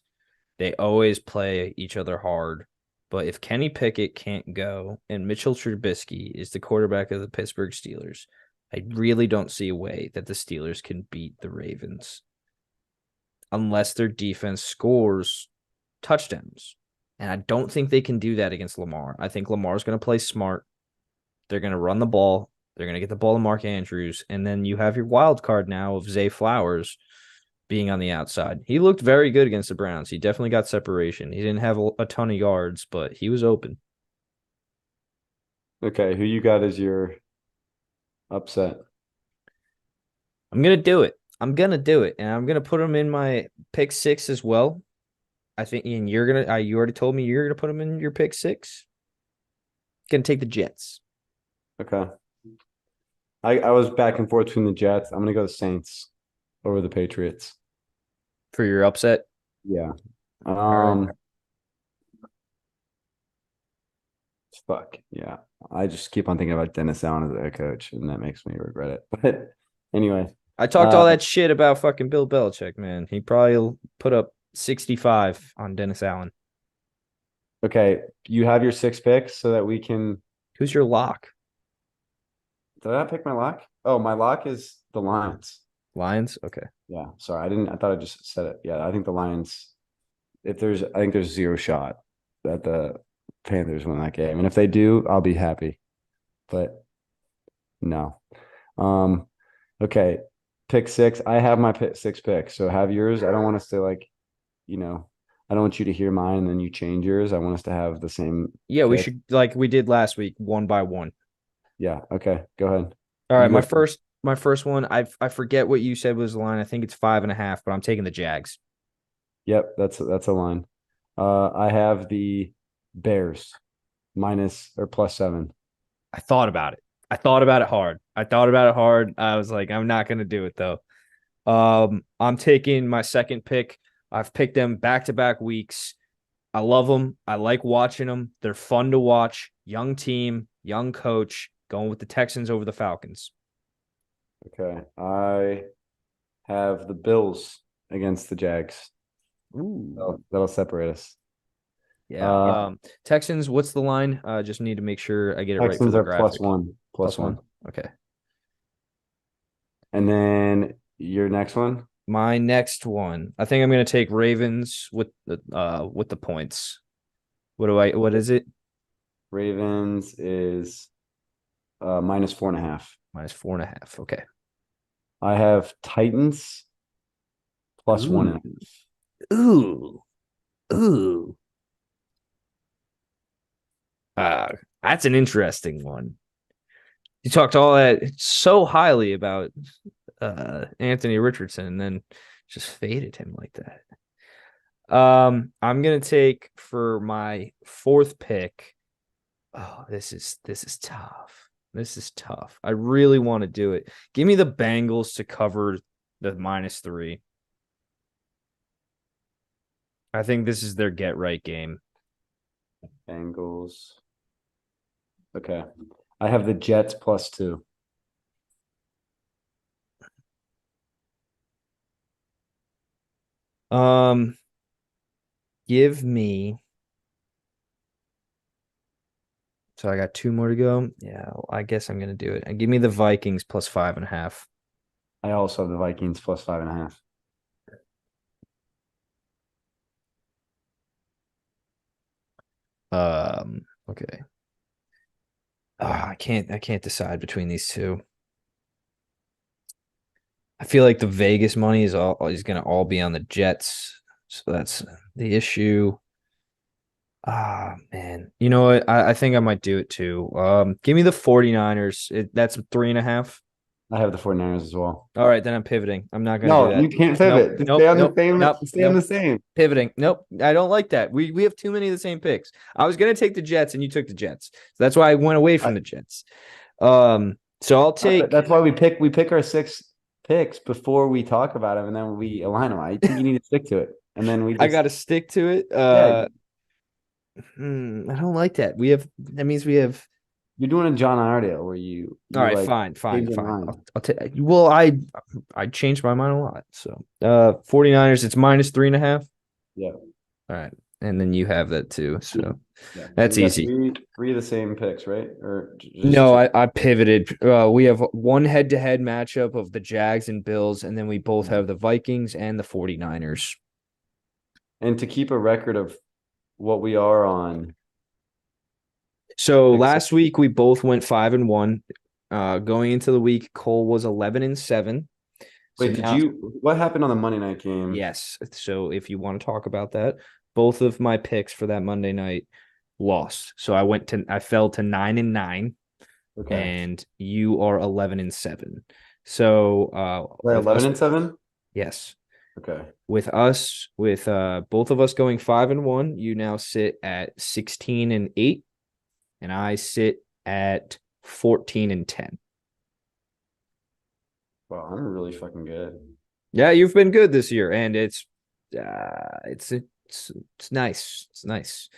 they always play each other hard. But if Kenny Pickett can't go and Mitchell Trubisky is the quarterback of the Pittsburgh Steelers, I really don't see a way that the Steelers can beat the Ravens unless their defense scores touchdowns. And I don't think they can do that against Lamar. I think Lamar's going to play smart. They're going to run the ball. They're going to get the ball to Mark Andrews. And then you have your wild card now of Zay Flowers being on the outside. He looked very good against the Browns. He definitely got separation. He didn't have a ton of yards, but he was open. Okay. Who you got as your upset? I'm going to do it. I'm going to do it. And I'm going to put him in my pick 6 as well. I think, and you already told me you're going to put him in your pick 6. Going to take the Jets. Okay. I was back and forth between the Jets. I'm gonna go the Saints over the Patriots. For your upset. Yeah. All right. Um, fuck. Yeah. I just keep on thinking about Dennis Allen as a head coach, and that makes me regret it. But anyway, I talked all that shit about fucking Bill Belichick, man. He probably put up 65 on Dennis Allen. okay, you have your 6 picks so that we can. Who's your lock? Did I not pick my lock? Oh, my lock is the Lions. Lions? Okay. Yeah. Sorry, I didn't. I thought I just said it. Yeah, I think the Lions. I think there's zero shot that the Panthers win that game, and if they do, I'll be happy. But no. Okay. pick six. I have my six picks, so have yours. I don't want us to like, you know, I don't want you to hear mine and then you change yours. I want us to have the same Yeah, we pick. should like we did last week, one by one. Yeah. Okay. Go ahead. All right, You my go. first one. I forget what you said was the line. I think it's 5.5, but I'm taking the Jags. Yep. That's a line. I have the Bears minus or plus 7. I thought about it. I thought about it hard. I thought about it hard. I was like, I'm not gonna do it though. I'm taking my second pick. I've picked them back to back weeks. I love them. I like watching them. They're fun to watch. Young team, young coach, going with the Texans over the Falcons. Okay. I have the Bills against the Jags. Ooh. That'll separate us. Yeah. Uh, Texans, what's the line? Just need to make sure I get it right for Texans the are plus graphic. 1, Plus plus one. 1. Okay. And then your next one, My next one. I think I'm gonna take Ravens with the points. What is it? Ravens is minus 4.5. -4.5. Okay. I have Titans plus Ooh. 1.5. Ooh. Ooh. Uh, that's an interesting one. You talked all that so highly about Anthony Richardson and then just faded him like that. I'm gonna take for my fourth pick. Oh, this is tough. This is tough. I really want to do it. Give me the Bengals to cover the -3. I think this is their get right game. Bengals. Okay. I have the Jets plus 2. Um, give me. So I got two more to go. Yeah, I guess I'm gonna do it. And give me the Vikings +5.5. I also have the Vikings plus 5.5. Okay. I can't decide between these two. I feel like the Vegas money is gonna all be on the Jets. So that's the issue. Man. You know what? I think I might do it too. Give me the 49ers. That's 3.5. I have the 49ers as well. All right, then I'm pivoting. I'm not gonna do No, that. you can't Nope, pivot. Just stay nope, on the nope, same. nope, Stay on the nope. same. Pivoting. Nope. I don't like that. We have too many of the same picks. I was gonna take the Jets and you took the Jets. So that's why I went away from the Jets. So I'll take That's why we pick our 6 picks before we talk about them, and then we align them. I think you need to stick to it, and then we I just gotta stick to it. yeah. I don't like that. That means we have You're doing a John Iredale where you all you right, like fine, change fine, your fine. mind. I'll take well, I changed my mind a lot. So 49ers, it's -3.5. Yeah, All right. And then you have that too. So yeah. So that's we got easy. three of the same picks, right? Or just No, two? I pivoted. We have one head-to-head matchup of the Jags and Bills, and then we both have the Vikings and the 49ers. And to keep a record of what we are on So picks. last week we both went 5-1. Going into the week, Cole was 11-7. So Wait, now, what happened on the Monday night game? yes. So if you want to talk about that, both of my picks for that Monday night lost. So I fell to 9-9, Okay. and you are 11-7. So We're with 11 us, and 7? yes. Okay. With both of us going 5-1, you now sit at 16-8, and I sit at 14-10. Wow, I'm really fucking good. Yeah, you've been good this year, and it's nice. It's nice.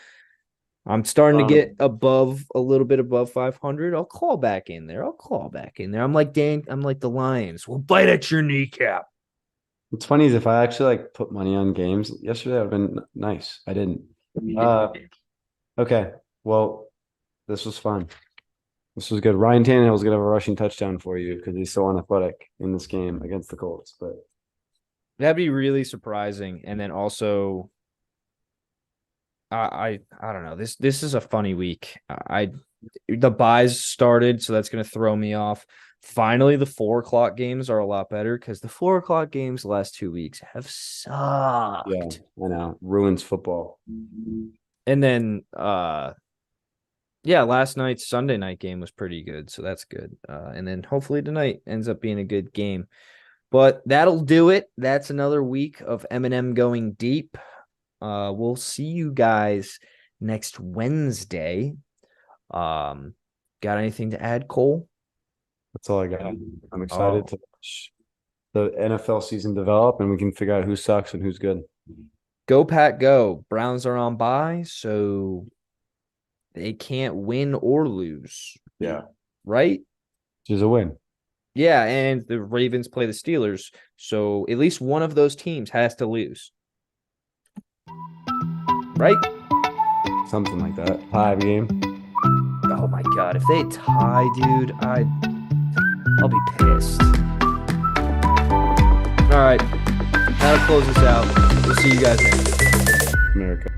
I'm starting to get above a little bit above 500. I'll call back in there. I'm like Dan. I'm like the Lions. We'll bite at your kneecap. What's funny is if I actually like put money on games yesterday, that would have been nice. I didn't. Uh, okay. Well, this was fun. This was good. Ryan Tannehill's gonna have a rushing touchdown for you because he's so unathletic in this game against the Colts. But That'd be really surprising. And then also, I don't know. This is a funny week. The buys started, so that's gonna throw me off. Finally, the 4 o'clock games are a lot better because the 4 o'clock games the last 2 weeks have Yeah, sucked. I know. Ruins football. And then yeah, last night's Sunday night game was pretty good, so that's good. And then hopefully tonight ends up being a good game. But that'll do it. That's another week of MnM Going Deep. We'll see you guys next Wednesday. Got anything to add, Cole? That's all I got. I'm excited Oh, to watch the NFL season develop and we can figure out who sucks and who's good. go Pack go. Browns are on bye, so they can't win or lose, Yeah. right? Which is a win. Yeah, and the Ravens play the Steelers, so at least one of those teams has to lose, right? Something like that. Tie game. Oh my god, if they tie, dude, I'll be pissed. All right, that'll close us out. We'll see you guys next time. America.